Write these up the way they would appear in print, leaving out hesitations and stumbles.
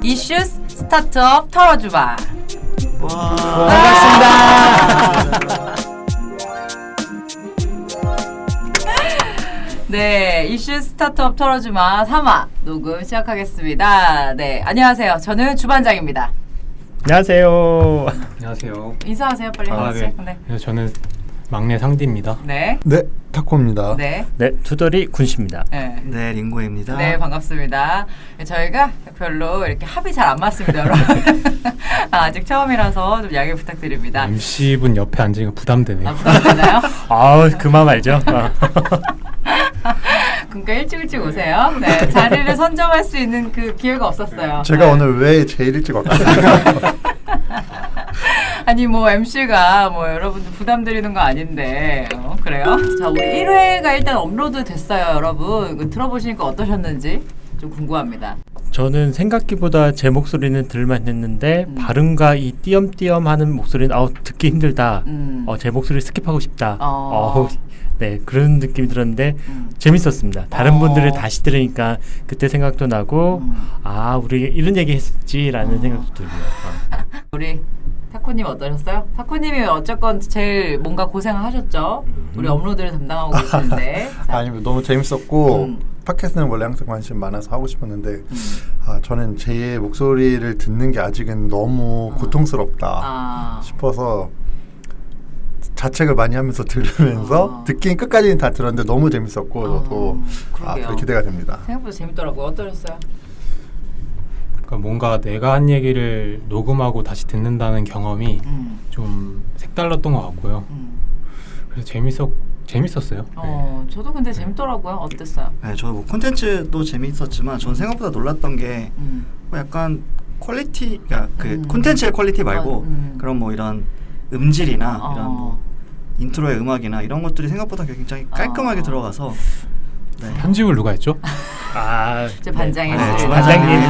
이슈스 스타트업 털어주마. 반갑습니다. 네, 이슈 스타트업 털어주마 3화 녹음 시작하겠습니다. 네, 안녕하세요. 저는 주반장입니다. 안녕하세요. 안녕하세요. 인사하세요, 빨리. 네. 네. 저는 막내 상디입니다. 네. 네, 타코입니다. 네. 네, 투덜이 군씨입니다. 네. 네, 링고입니다. 네, 반갑습니다. 저희가 별로 이렇게 합이 잘 안 맞습니다, 여러분. 아직 처음이라서 좀 양해 부탁드립니다. MC분 옆에 앉으니까 부담되네요. 부탁드나요? 아우, 그만 알죠. 그러니까 일찍 오세요. 네, 자리를 선점할 수 있는 그 기회가 없었어요. 제가 네. 오늘 왜 제일 일찍 왔어요? 아니 뭐 MC가 뭐 여러분들 부담드리는 거 아닌데 그래요? 자, 우리 1회가 일단 업로드 됐어요, 여러분. 이거 들어보시니까 어떠셨는지 좀 궁금합니다. 저는 생각보다 제 목소리는 들만 했는데 발음과 이 띄엄띄엄하는 목소리는 듣기 힘들다. 제 목소리 스킵하고 싶다. 네, 그런 느낌이 들었는데 재밌었습니다. 다른 분들을 다시 들으니까 그때 생각도 나고 우리 이런 얘기 했었지라는 생각도 들고요. 우리 타코님 어떠셨어요? 타코님이 어쨌건 제일 뭔가 고생을 하셨죠? 우리 업로드를 담당하고 계시는데. 아니, 너무 재밌었고 팟캐스트는 원래 항상 관심 많아서 하고 싶었는데 저는 제 목소리를 듣는 게 아직은 너무 고통스럽다 싶어서 자책을 많이 하면서 들으면서 듣긴 끝까지는 다 들었는데 너무 재밌었고 저도 앞으로 기대가 됩니다. 생각보다 재밌더라고요. 어떠셨어요? 그러니까 뭔가 내가 한 얘기를 녹음하고 다시 듣는다는 경험이 좀 색달랐던 것 같고요. 그래서 재밌었어요. 저도 근데 재밌더라고요. 어땠어요? 네, 저도 뭐 콘텐츠도 재미있었지만 저는 생각보다 놀랐던 게 뭐 약간 퀄리티, 그러니까 그 콘텐츠의 퀄리티 말고 그런 뭐 이런 음질이나 이런 뭐 인트로의 음악이나 이런 것들이 생각보다 굉장히 깔끔하게 들어가서. 네. 편집을 누가 했죠? 제 반장이 네, 했어요. 반장님.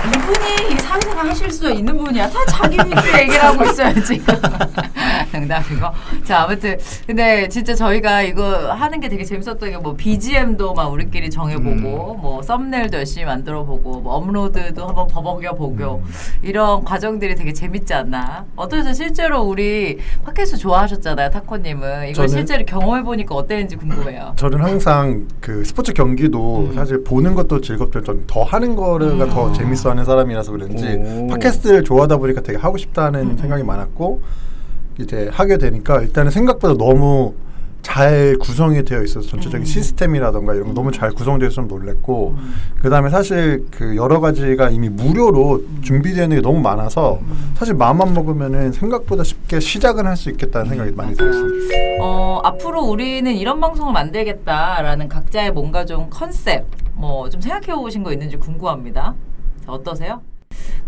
이분이 이 사회생활 하실 수 있는 분이야. 다 자기 위주로 얘기를 하고 있어요 지금. 농담이고. 자, 아무튼 근데 진짜 저희가 이거 하는 게 되게 재밌었던 게 뭐 BGM도 막 우리끼리 정해보고 뭐 썸네일도 열심히 만들어보고 뭐 업로드도 한번 버벅여보고 이런 과정들이 되게 재밌지 않나? 어떠세요? 실제로 우리 팟캐스트 좋아하셨잖아요, 타코님은. 이걸 실제로 경험해보니까 어땠는지 궁금해요. 저는 항상 그 스포츠 경기도 사실 보는 것도 즐겁지만 좀 더 하는 거가 더 재밌어하는 사람이라서 그런지 팟캐스트를 좋아하다 보니까 되게 하고 싶다는 생각이 많았고 이제 하게 되니까 일단은 생각보다 너무 잘 구성이 되어 있어서 전체적인 시스템이라던가 이런 거 너무 잘 구성되어서 좀 놀랬고 그 다음에 사실 그 여러 가지가 이미 무료로 준비되어 있는 게 너무 많아서 사실 마음만 먹으면은 생각보다 쉽게 시작은 할 수 있겠다는 생각이 많이 들었습니다. 앞으로 우리는 이런 방송을 만들겠다라는 각자의 뭔가 좀 컨셉 뭐 좀 생각해 보신 거 있는지 궁금합니다. 자, 어떠세요?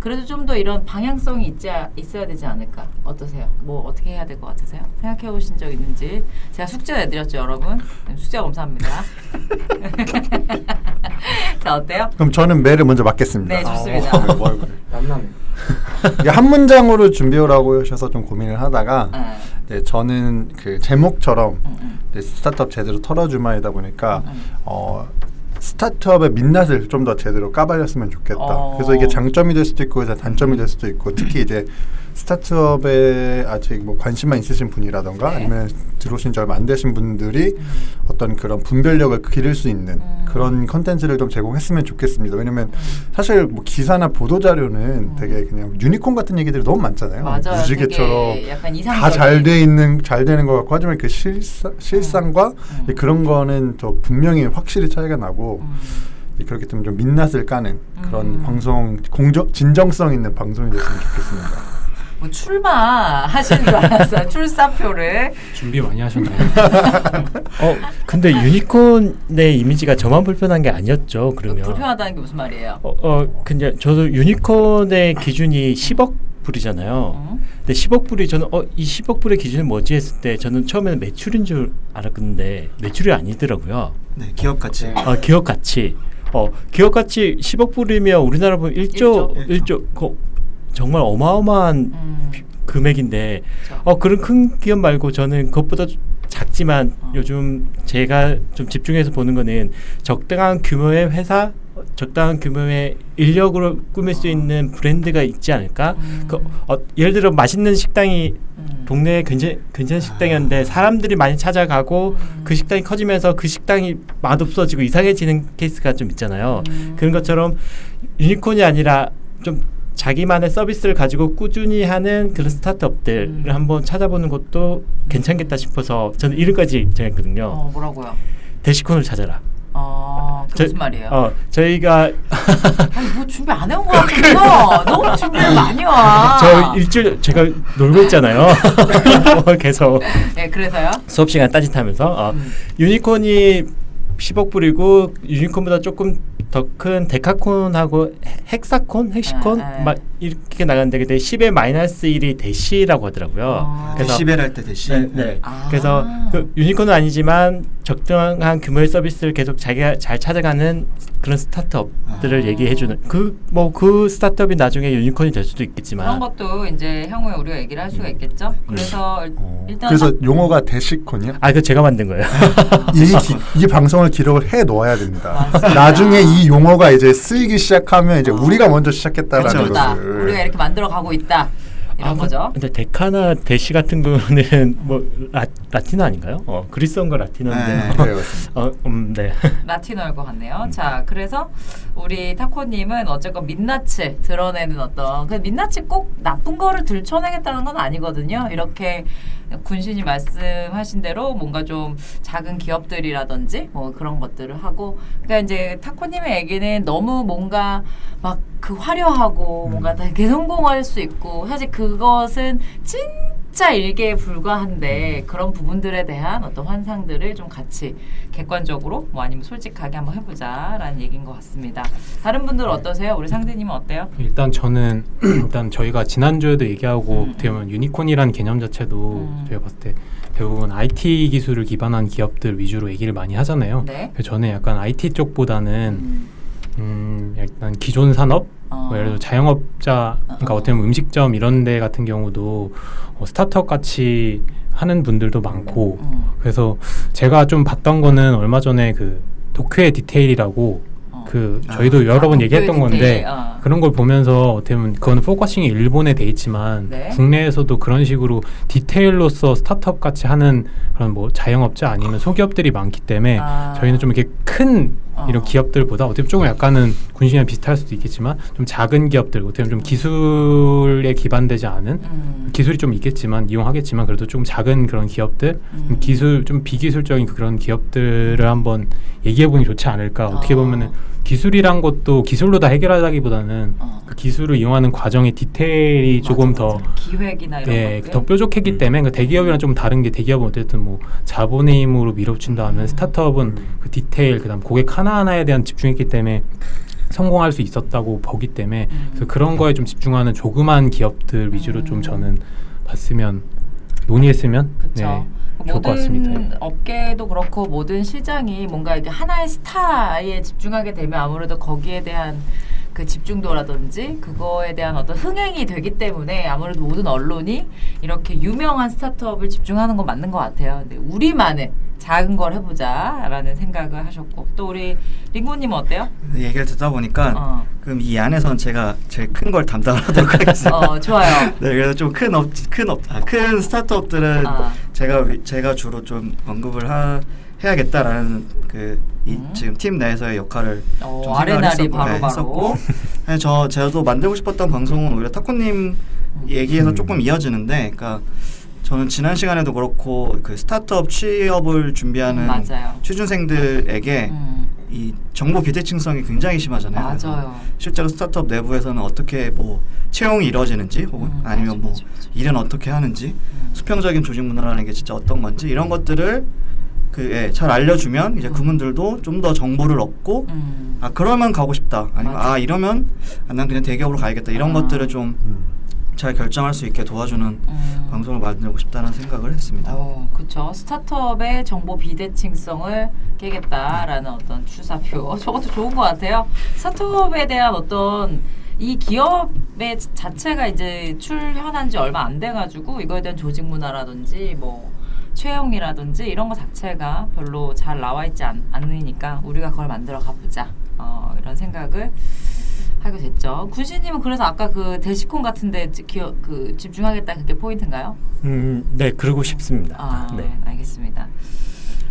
그래도 좀 더 이런 방향성이 있어야 되지 않을까? 어떠세요? 뭐 어떻게 해야 될 것 같으세요? 생각해 보신 적 있는지. 제가 숙제 내드렸죠, 여러분. 숙제 검사합니다. 자, 어때요? 그럼 저는 매를 먼저 맡겠습니다. 네, 좋습니다. 땀나네. 이게 한 문장으로 준비해오라고 하셔서 좀 고민을 하다가 네, 저는 그 제목처럼 스타트업 제대로 털어주마이다 보니까 스타트업의 민낯을 좀 더 제대로 까발렸으면 좋겠다. 그래서 이게 장점이 될 수도 있고 단점이 될 수도 있고 특히 이제 스타트업에 아직 뭐 관심만 있으신 분이라던가 아니면 들어오신 지 얼마 안 되신 분들이 어떤 그런 분별력을 기를 수 있는 그런 컨텐츠를 좀 제공했으면 좋겠습니다. 왜냐면 사실 뭐 기사나 보도자료는 되게 그냥 유니콘 같은 얘기들이 너무 많잖아요. 맞아요. 무지개처럼 다 잘 되는 것 같고 하지만 그 실상과 그런 거는 더 분명히 확실히 차이가 나고 그렇기 때문에 좀 민낯을 까는 그런 방송 진정성 있는 방송이 됐으면 좋겠습니다. 뭐 출마하신 줄 알았어요. 출사표를. 준비 많이 하셨나요? 근데 유니콘의 이미지가 저만 불편한 게 아니었죠. 그러면 불편하다는 게 무슨 말이에요? 근데 저도 유니콘의 기준이 10억 불이잖아요. 근데 10억 불이 저는 이 10억 불의 기준이 뭐지 했을 때 저는 처음에는 매출인 줄 알았는데 매출이 아니더라고요. 네, 기업 가치. 기업 가치. 기업 가치 10억 불이면 우리나라 보면 1조 정말 어마어마한 금액인데 그런 큰 기업 말고 저는 그것보다 작지만 요즘 제가 좀 집중해서 보는 거는 적당한 규모의 회사 적당한 규모의 인력으로 꾸밀 수 있는 브랜드가 있지 않을까? 예를 들어 맛있는 식당이 동네에 괜찮은 식당이었는데 사람들이 많이 찾아가고 그 식당이 커지면서 그 식당이 맛없어지고 이상해지는 케이스가 좀 있잖아요. 그런 것처럼 유니콘이 아니라 좀 자기만의 서비스를 가지고 꾸준히 하는 그런 스타트업들을 한번 찾아보는 것도 괜찮겠다 싶어서 저는 이름까지 정했거든요. 뭐라고요? 대시콘을 찾아라. 그게 무슨 말이에요? 저희가 아니 뭐 준비 안 해온 거 같아서 너무 준비를 많이 와. 저 일주일 제가 놀고 있잖아요. 계속. 네, 그래서요? 수업 시간 딴짓하면서 유니콘이 10억 불이고 유니콘보다 조금 더 큰 데카콘하고 헥시콘 막 이렇게 나갔는데 그때 10의 마이너스 1이 대시라고 하더라고요. 그래서 데시벨 할 때 대시. 네. 그래서 그 유니콘은 아니지만 적당한 규모의 서비스를 계속 자기가 잘 찾아가는 그런 스타트업들을 얘기해주는 그 스타트업이 나중에 유니콘이 될 수도 있겠지만 그런 것도 이제 향후에 우리가 얘기를 할 수가 있겠죠. 그래서 일단 그래서 용어가 대시콘이요? 그 제가 만든 거예요. 이 방송을 기록을 해 놓아야 됩니다. 맞습니다. 나중에 이 용어가 이제 쓰이기 시작하면 이제 우리가 먼저 시작했다라는 그렇다. 것을 우리가 이렇게 만들어 가고 있다. 이런 거죠. 근데 데카나 대시 같은 경우는 뭐 라틴어 아닌가요? 그리스어인가 라틴어인데. 네, 그렇습니다. 네. 라틴어일 것 같네요. 자, 그래서 우리 타코님은 어쨌건 민낯을 드러내는 어떤 그 민낯이 꼭 나쁜 거를 들춰내겠다는 건 아니거든요. 이렇게 군신이 말씀하신 대로 뭔가 좀 작은 기업들이라든지 뭐 그런 것들을 하고, 그러니까 이제 타코님의 얘기는 너무 뭔가 막 그 화려하고 뭔가 되게 성공할 수 있고 사실 그것은 진짜 일개에 불과한데 그런 부분들에 대한 어떤 환상들을 좀 같이 객관적으로 뭐 아니면 솔직하게 한번 해보자라는 얘기인 것 같습니다. 다른 분들 어떠세요? 우리 상대님은 어때요? 일단 저는 일단 저희가 지난주에도 얘기하고 되면 유니콘이라는 개념 자체도 저희가 봤을 때 대부분 IT 기술을 기반한 기업들 위주로 얘기를 많이 하잖아요. 네. 그래서 저는 약간 IT 쪽보다는 일단 기존 산업, 뭐 예를 들어 자영업자, 그러니까 어떻게 보면 음식점 이런 데 같은 경우도 스타트업 같이 하는 분들도 많고, 그래서 제가 좀 봤던 거는 얼마 전에 그 도쿄의 디테일이라고 저희도 여러 번 얘기했던 건데 그런 걸 보면서 어떻게 보면 그거는 포커싱이 일본에 돼 있지만 네. 국내에서도 그런 식으로 디테일로서 스타트업 같이 하는 그런 뭐 자영업자 아니면 소기업들이 많기 때문에 저희는 좀 이렇게 큰 이런 기업들보다 어떻게 보면 조금 약간은 군신이랑 비슷할 수도 있겠지만 좀 작은 기업들, 어떻게 보면 좀 기술에 기반되지 않은 기술이 좀 있겠지만 이용하겠지만 그래도 좀 작은 그런 기업들, 기술 좀 비기술적인 그런 기업들을 한번 얘기해보니 좋지 않을까. 어떻게 보면은 기술이란 것도 기술로 다 해결하다기보다는 그 기술을 이용하는 과정의 디테일이 조금 더 기획이나 이런 것들 더 뾰족했기 때문에 그 대기업이랑 좀 다른 게, 대기업은 어쨌든 뭐 자본의 힘으로 밀어붙인다 하면 스타트업은 그 디테일, 그다음 고객 하나하나에 대한 집중했기 때문에 성공할 수 있었다고 보기 때문에 그래서 그런 거에 좀 집중하는 조그만 기업들 위주로 좀 저는 봤으면 논의했으면 네, 좋을 것 같습니다. 모든 업계도 그렇고 모든 시장이 뭔가 이게 하나의 스타에 집중하게 되면 아무래도 거기에 대한 그 집중도라든지 그거에 대한 어떤 흥행이 되기 때문에 아무래도 모든 언론이 이렇게 유명한 스타트업을 집중하는 건 맞는 것 같아요. 근데 우리만의 작은 걸 해보자라는 생각을 하셨고, 또 우리 링고님은 어때요? 얘기를 듣다 보니까 그럼 이 안에선 제가 제일 큰 걸 담당하도록 하겠습니다. 좋아요. 네, 그래서 좀 큰 스타트업들은 제가 주로 좀 언급을 해야겠다라는 지금 팀 내에서의 역할을 좀 아레나리 생각을 했었고, 저도 만들고 싶었던 방송은 오히려 타코님 얘기에서 조금 이어지는데, 그러니까 저는 지난 시간에도 그렇고 그 스타트업 취업을 준비하는 취준생들에게 이 정보 비대칭성이 굉장히 심하잖아요. 맞아요. 실제로 스타트업 내부에서는 어떻게 뭐 채용이 이루어지는지 혹은 아니면 뭐 일은 어떻게 하는지 수평적인 조직 문화라는 게 진짜 어떤 건지 이런 것들을 잘 알려주면 이제 그분들도 좀 더 정보를 얻고 그러면 가고 싶다, 아니면 이러면 난 그냥 대기업으로 가야겠다, 이런 것들을 좀 잘 결정할 수 있게 도와주는 방송을 만들고 싶다는 생각을 했습니다. 그렇죠. 스타트업의 정보 비대칭성을 깨겠다라는 어떤 출사표. 저것도 좋은 것 같아요. 스타트업에 대한 어떤 이 기업의 자체가 이제 출현한 지 얼마 안 돼가지고 이거에 대한 조직 문화라든지 뭐 채용이라든지 이런 거 자체가 별로 잘 나와 있지 않으니까 우리가 그걸 만들어 가보자. 이런 이런 생각을 하게 됐죠. 군신님은 그래서 아까 그 대시콘 같은데 그 집중하겠다 그게 포인트인가요? 네, 그러고 싶습니다. 네, 알겠습니다.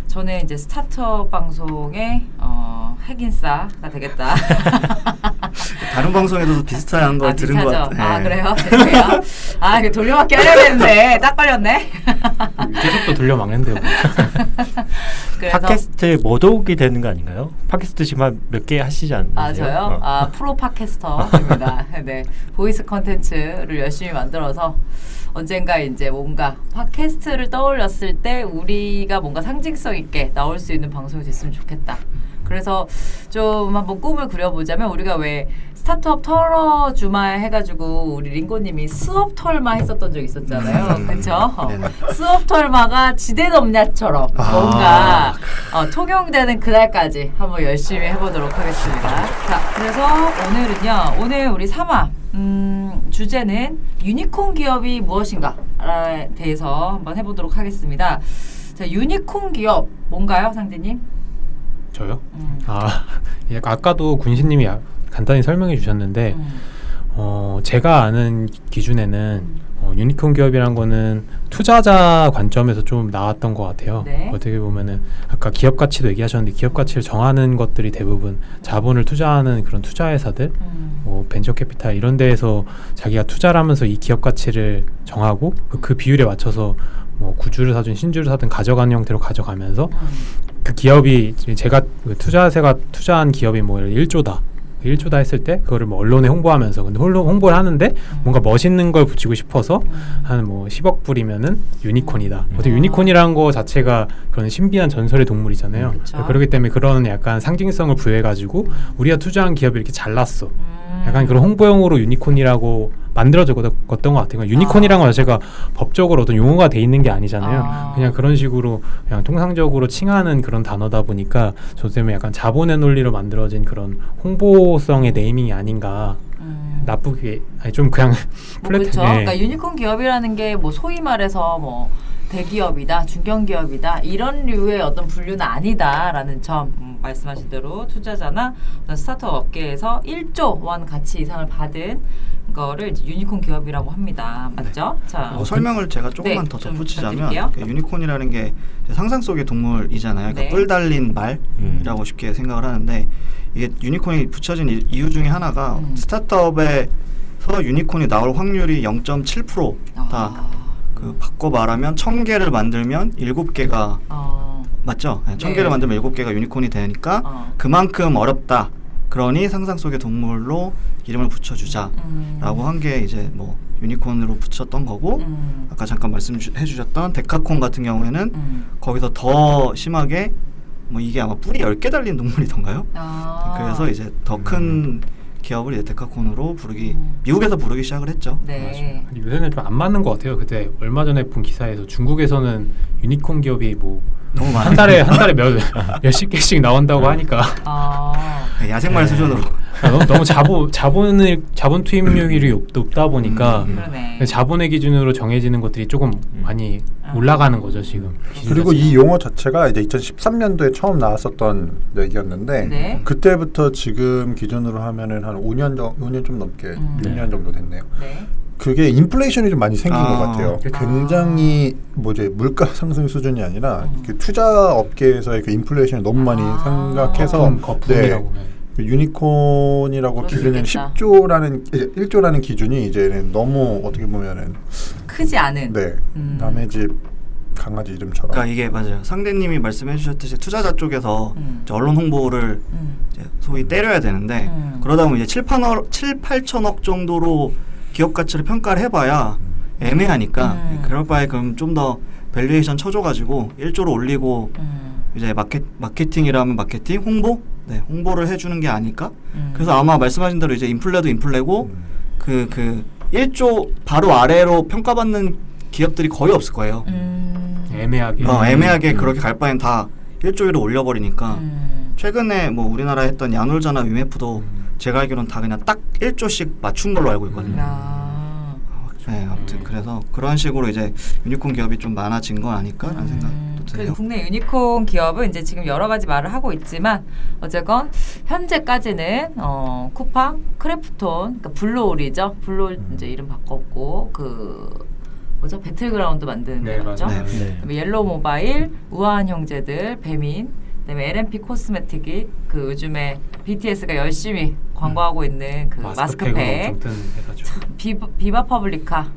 저는 이제 스타트업 방송의 핵인싸가 되겠다. 다른 방송에도 비슷한 걸 들은 것 같아요. 그래요? 죄송해요. 이거 돌려막기 하려고 했는데 딱 걸렸네. 계속 또 돌려막는데요. 팟캐스트에 못 오게 되는 거 아닌가요? 팟캐스트 지금 몇 개 하시지 않나요? 저요? 프로 팟캐스터입니다. 네, 보이스 컨텐츠를 열심히 만들어서 언젠가 이제 뭔가 팟캐스트를 떠올렸을 때 우리가 뭔가 상징성 있게 나올 수 있는 방송이 됐으면 좋겠다. 그래서 좀 한번 꿈을 그려보자면 우리가 왜 스타트업 털어주마 해가지고 우리 링고님이 스업 털마 했었던 적 있었잖아요. 그렇죠? 스업 털마가 지대넘냐처럼 뭔가 통용되는 그날까지 한번 열심히 해보도록 하겠습니다. 자, 그래서 오늘 우리 3화 주제는 유니콘 기업이 무엇인가에 대해서 한번 해보도록 하겠습니다. 자, 유니콘 기업 뭔가요, 상대님? 저요? 아까도 군신님이 간단히 설명해 주셨는데 제가 아는 기준에는 유니콘 기업이란 거는 투자자 관점에서 좀 나왔던 것 같아요. 네. 어떻게 보면은 아까 기업 가치도 얘기하셨는데 기업 가치를 정하는 것들이 대부분 자본을 투자하는 그런 투자회사들, 뭐 벤처 캐피탈 이런 데에서 자기가 투자를 하면서 이 기업 가치를 정하고 그 비율에 맞춰서 뭐 구주를 사든 신주를 사든 가져가는 형태로 가져가면서 그 기업이 제가 그 투자세가 투자한 기업이 뭐 1조다. 1조다 했을 때 그거를 뭐 언론에 홍보하면서 근데 홍보를 하는데 뭔가 멋있는 걸 붙이고 싶어서 한 뭐 10억 불이면은 유니콘이다. 어떻게 유니콘이라는 거 자체가 그런 신비한 전설의 동물이잖아요. 그렇기 때문에 그런 약간 상징성을 부여해가지고 우리가 투자한 기업이 이렇게 잘났어. 약간 그런 홍보용으로 유니콘이라고 만들어졌던 것 같아요. 유니콘이라는 거 자체가 법적으로 어떤 용어가 돼 있는 게 아니잖아요. 그냥 그런 식으로 그냥 통상적으로 칭하는 그런 단어다 보니까 저 때문에 약간 자본의 논리로 만들어진 그런 홍보성의 네이밍이 아닌가. 나쁘게 좀 그냥 그렇죠. 그러니까 유니콘 기업이라는 게 뭐 소위 말해서 뭐 대기업이다, 중견기업이다 이런 류의 어떤 분류는 아니다라는 점 말씀하신 대로 투자자나 어떤 스타트업 업계에서 1조 원 가치 이상을 받은 거를 이제 유니콘 기업이라고 합니다. 맞죠? 자, 설명을 제가 조금만 더 덧붙이자면 유니콘이라는 게 상상 속의 동물이잖아요. 그러니까 뿔 달린 말이라고 쉽게 생각을 하는데 이게 유니콘이 붙여진 이유 중에 하나가 스타트업에서 유니콘이 나올 확률이 0.7%다. 그 바꿔 말하면 1000개를 만들면 7개가 맞죠? 1000개를 만들면 7개가 유니콘이 되니까 그만큼 어렵다. 그러니 상상 속의 동물로 이름을 붙여주자라고 한 게 이제 뭐 유니콘으로 붙였던 거고 아까 잠깐 말씀해 주셨던 데카콘 같은 경우에는 거기서 더 심하게 뭐 이게 아마 뿔이 10개 달린 동물이던가요? 그래서 이제 더 큰 기업을 이제 데카콘으로 미국에서 부르기 시작을 했죠. 네. 요새는 좀 안 맞는 것 같아요. 그때 얼마 전에 본 기사에서 중국에서는 유니콘 기업이 뭐 너무 한 달에 몇십 개씩 나온다고 하니까 야생말 수준으로 너무 자본 투입률이 높다 보니까 자본의 기준으로 정해지는 것들이 조금 많이 올라가는 거죠 지금. 그리고 이 용어 자체가 이제 2013년도에 처음 나왔었던 얘기였는데 그때부터 지금 기준으로 하면은 한 5년 좀 넘게 6년 정도 됐네요. 그게 인플레이션이 좀 많이 생긴 것 같아요. 굉장히 물가 상승 수준이 아니라 투자 업계에서의 그 인플레이션이 너무 많이 생각해서 유니콘이라고 기준은 1조라는 기준이 이제는 너무 어떻게 보면은 크지 않은 남의 집 강아지 이름처럼. 그러니까 이게 맞아요. 상대님이 말씀해 주셨듯이 투자자 쪽에서 언론 홍보를 이제 소위 때려야 되는데 그러다 보면 이제 7-8천억 정도로 기업 가치를 평가를 해봐야 애매하니까 그럴 바에 그럼 좀 더 밸류에이션 쳐줘가지고 1조로 올리고 이제 마케팅이라면 마케팅, 홍보를 해주는 게 아닐까? 그래서 아마 말씀하신 대로 이제 인플레도 인플레고 그 1조 바로 아래로 평가받는 기업들이 거의 없을 거예요. 애매하게 그렇게 갈 바엔 다 1조 위로 올려버리니까 최근에 뭐 우리나라 했던 야놀자나 위메프도 제가 알기로는 다 그냥 딱 1조씩 맞춘 걸로 알고 있거든요. 네, 아무튼 그래서 그런 식으로 이제 유니콘 기업이 좀 많아진 건 아닐까라는 생각도 드네요. 국내 유니콘 기업은 이제 지금 여러 가지 말을 하고 있지만 어쨌건 현재까지는 쿠팡, 크래프톤, 그러니까 블루올이죠. 블루올 이제 이름 바꿨고 그 뭐죠? 배틀그라운드 만드는 네, 거죠. 맞아요. 네. 그다음에 옐로우 모바일, 우아한 형제들, 배민, 그다음에 LMP 코스메틱이 그 요즘에 BTS가 열심히 광고하고 있는 그 마스크팩, 엄청 뜬 회사죠. 비바 퍼블리카,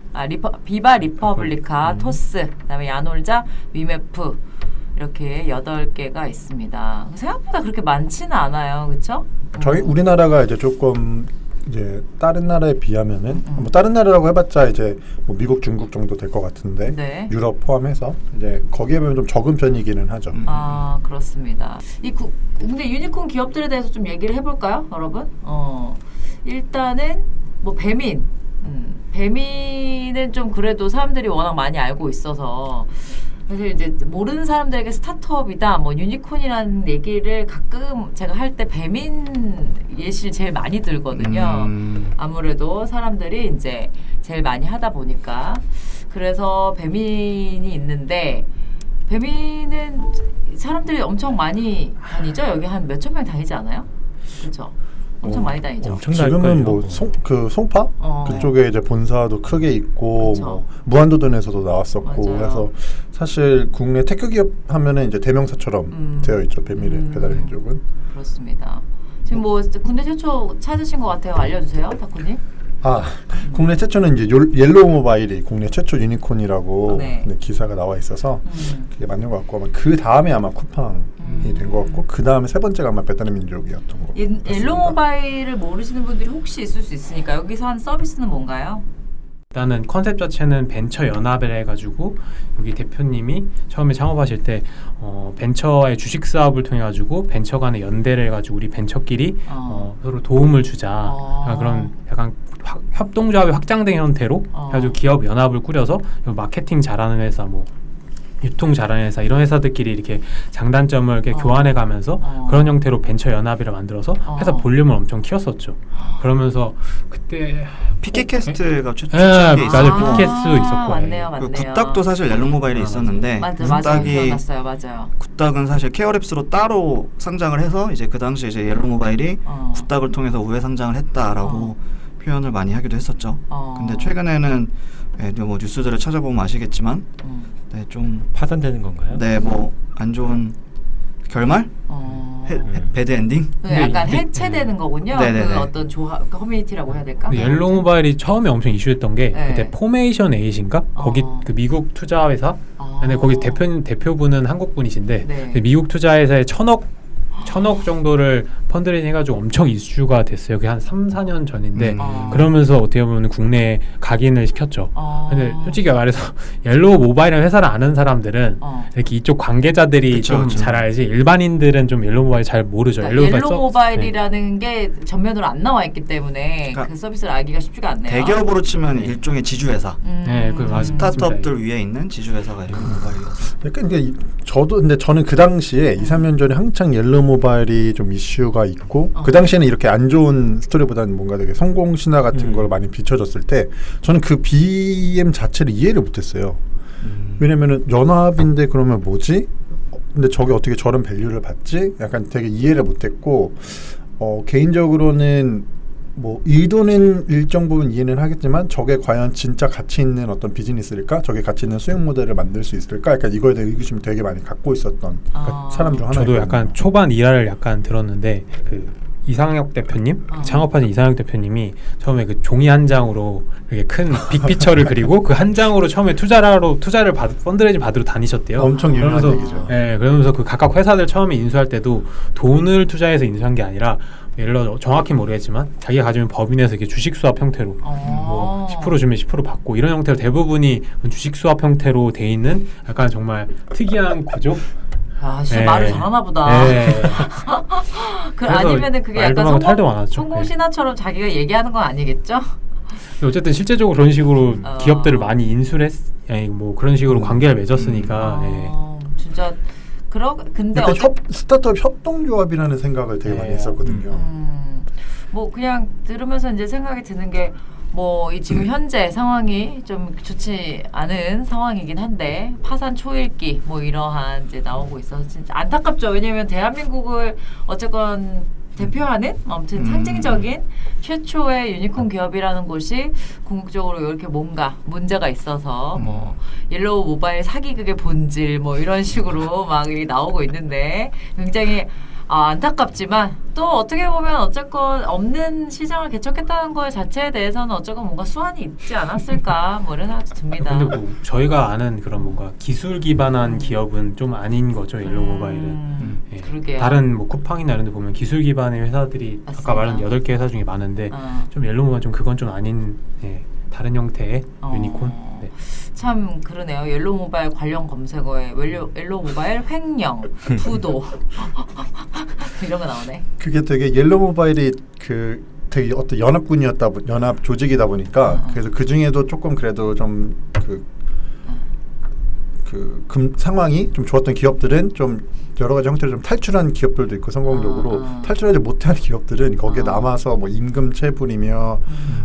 비바 리퍼블리카, 토스, 그다음에 야놀자, 위메프 이렇게 8개가 있습니다. 생각보다 그렇게 많지는 않아요, 그렇죠? 저희 우리나라가 이제 조금 이제 다른 나라에 비하면은 뭐 다른 나라라고 해봤자 이제 뭐 미국, 중국 정도 될 것 같은데 네. 유럽 포함해서 이제 거기에 비하면 좀 적은 편이기는 하죠. 아 그렇습니다. 근데 유니콘 기업들에 대해서 좀 얘기를 해볼까요, 여러분? 일단은 뭐 배민, 배민은 좀 그래도 사람들이 워낙 많이 알고 있어서 사실 이제 모르는 사람들에게 스타트업이다, 뭐 유니콘이라는 얘기를 가끔 제가 할 때 배민 예시를 제일 많이 들거든요. 아무래도 사람들이 이제 제일 많이 하다 보니까 그래서 배민이 있는데 배민은 사람들이 엄청 많이 다니죠. 여기 한 몇천 명 다니지 않아요? 그렇죠. 엄청 많이 다니죠. 엄청 지금은 뭐 날걸요. 송파 그쪽에 이제 본사도 크게 있고 그쵸. 뭐 무한도전에서도 나왔었고 맞아요. 그래서 사실 국내 테크 기업 하면은 이제 대명사처럼 되어 있죠. 배밀의 배달의 민족은. 그렇습니다. 지금 뭐 군대 최초 찾으신 것 같아요. 알려주세요, 타쿠님. 국내 최초는 이제 옐로우 모바일이 국내 최초 유니콘이라고 네. 기사가 나와 있어서 그게 맞는 것 같고 아마 그 다음에 아마 쿠팡이 된 것 같고 그 다음에 세 번째가 아마 배달의 민족이었던 것 같습니다. 옐로우 모바일을 모르시는 분들이 혹시 있을 수 있으니까 여기서 한 서비스는 뭔가요? 일단은 컨셉 자체는 벤처 연합을 해가지고 여기 대표님이 처음에 창업하실 때 벤처의 주식 사업을 통해 가지고 벤처 간의 연대를 해가지고 우리 벤처끼리 서로 도움을 주자 그런 약간 협동조합이 확장된 형태로 해가지고 기업 연합을 꾸려서 마케팅 잘하는 회사 뭐 유통 잘하는 회사 이런 회사들끼리 이렇게 장단점을 이렇게 교환해 가면서 그런 형태로 벤처 연합이라 만들어서 회사 볼륨을 엄청 키웠었죠. 그러면서 그때 PK캐스트가 최초에 맞아요. 있었고 PK캐스트 있었고 맞네요. 그 굿닥도 사실 옐로우 모바일에 있었는데 맞아요. 기억났어요. 맞아요. 굿닥은 사실 케어랩스로 따로 상장을 해서 이제 그 당시에 이제 옐로우 모바일이 굿닥을 통해서 우회 상장을 했다라고 표현을 많이 하기도 했었죠. 근데 최근에는 뭐 뉴스들을 찾아보면 아시겠지만 좀 파산되는 건가요? 네, 뭐 안 좋은 결말? 배드 엔딩? 약간 해체되는 거군요. 네네네. 그 어떤 조합, 커뮤니티라고 해야 될까? 옐로우 모바일이 처음에 엄청 이슈했던 게 네. 그때 포메이션 8인가? 거기 그 미국 투자 회사. 근데 거기 대표분은 한국 분이신데 네. 미국 투자 회사에 1,000억 정도를 펀드레이징 해가지고 엄청 이슈가 됐어요. 그게 한 3, 4년 전인데 그러면서 어떻게 보면 국내에 각인을 시켰죠. 근데 솔직히 말해서 옐로우 모바일이라는 회사를 아는 사람들은 이렇게 이쪽 관계자들이 좀 잘 알지 일반인들은 좀 옐로우 모바일 잘 모르죠. 그러니까 옐로우 모바일이라는 게 전면으로 안 나와 있기 때문에 그러니까 그 서비스를 알기가 쉽지가 않네요. 대기업으로 치면 일종의 지주회사. 네, 그 스타트업들 위에 있는 지주회사가 옐로우 모바일이었어요. 약간 근데 저는 그 당시에 2, 3년 전에 한창 옐로우 모바일이 좀 이슈가 있고 그 당시에는 이렇게 안 좋은 스토리보다는 뭔가 되게 성공 신화 같은 걸 많이 비춰졌을 때 저는 그 BM 자체를 이해를 못했어요. 왜냐면은 연합인데 그러면 뭐지? 근데 저게 어떻게 저런 밸류를 받지? 약간 되게 이해를 못했고 개인적으로는 뭐 의도는 일정 부분 이해는 하겠지만 저게 과연 진짜 가치 있는 어떤 비즈니스일까? 저게 가치 있는 수익 모델을 만들 수 있을까? 약간 이거에 대해 의구심을 되게 많이 갖고 있었던 사람 중 하나예요. 저도 약간 초반 일화를 약간 들었는데 그 이상혁 대표님 창업하신 이상혁 대표님이 처음에 그 종이 한 장으로 이렇게 큰 빅피처를 그리고 그 한 장으로 처음에 투자를 펀드레이징 받으러 다니셨대요. 엄청 유명한 얘기죠. 네, 그러면서 그 각각 회사들 처음에 인수할 때도 돈을 투자해서 인수한 게 아니라 예를 들어 정확히 모르겠지만 자기가 가지고 있는 법인에서 이렇게 주식 수합 형태로 뭐 10% 주면 10% 받고 이런 형태로 대부분이 주식 수합 형태로 돼 있는 약간 정말 특이한 구조. 진짜 말을 잘하나 보다. 아니면은 그게 약간 성공 신화처럼 자기가 얘기하는 건 아니겠죠? 어쨌든 실제적으로 그런 식으로 기업들을 많이 인수를 뭐 그런 식으로 관계를 맺었으니까. 진짜 근데 스타트업 협동조합이라는 생각을 되게 많이 했었거든요. 뭐 그냥 들으면서 이제 생각이 드는 게 뭐 이 지금 현재 상황이 좀 좋지 않은 상황이긴 한데 파산 초읽기 뭐 이러한 이제 나오고 있어서 진짜 안타깝죠. 왜냐면 대한민국을 어쨌건 대표하는 아무튼 상징적인 최초의 유니콘 기업이라는 곳이 궁극적으로 이렇게 뭔가 문제가 있어서 뭐 옐로우 모바일 사기극의 본질 뭐 이런 식으로 막 나오고 있는데 굉장히 안타깝지만 또 어떻게 보면 어쨌건 없는 시장을 개척했다는 것 자체에 대해서는 어쨌건 뭔가 수완이 있지 않았을까 뭐 이런 생각도 듭니다. 근데 뭐 저희가 아는 그런 뭔가 기술 기반한 기업은 좀 아닌 거죠. 옐로우 모바일은. 예. 그러게요. 다른 뭐 쿠팡이나 이런 데 보면 기술 기반의 회사들이 맞습니다. 아까 말한 8개 회사 중에 많은데 좀 옐로우 모바일 좀 그건 좀 아닌 다른 형태의 유니콘. 네. 참 그러네요. 옐로우 모바일 관련 검색어에 옐로우 모바일 횡령, 부도 이런 거 나오네. 그게 되게 옐로우 모바일이 되게 어떤 연합 조직이다 보니까 그래서 그 중에도 조금 그래도 좀 상황이 좀 좋았던 기업들은 좀 여러 가지 형태로 좀 탈출한 기업들도 있고 성공적으로 탈출하지 못한 기업들은 거기에 남아서 뭐 임금 체불이며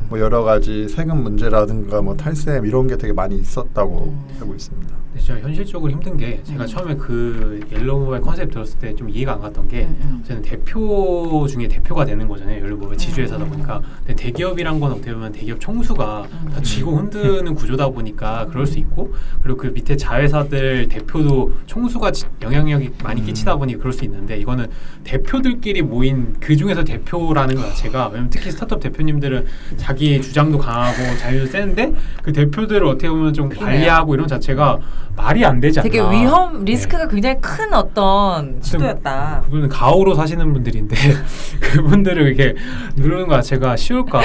뭐 여러 가지 세금 문제라든가 뭐 탈세 이런 게 되게 많이 있었다고 알고 있습니다. 진짜 현실적으로 힘든 게 제가 처음에 그 옐로우 모바일 컨셉 들었을 때 좀 이해가 안 갔던 게 저는 대표 중에 대표가 되는 거잖아요. 옐로우 모바일 지주회사다 보니까. 근데 대기업이란 건 어떻게 보면 대기업 총수가 다 쥐고 흔드는 구조다 보니까 그럴 수 있고 그리고 그 밑에 자회사들 대표도 총수가 영향력이 많이 끼치다 보니 그럴 수 있는데 이거는 대표들끼리 모인 그 중에서 대표라는 것 자체가 왜냐면 특히 스타트업 대표님들은 자기 주장도 강하고 자유도 세는데 그 대표들을 어떻게 보면 좀 관리하고 이런 자체가 말이 안 되지 않나. 되게 위험 리스크가 굉장히 큰 어떤 시도였다. 그분은 가오로 사시는 분들인데 그분들을 이렇게 누르는 거 자체가 쉬울까?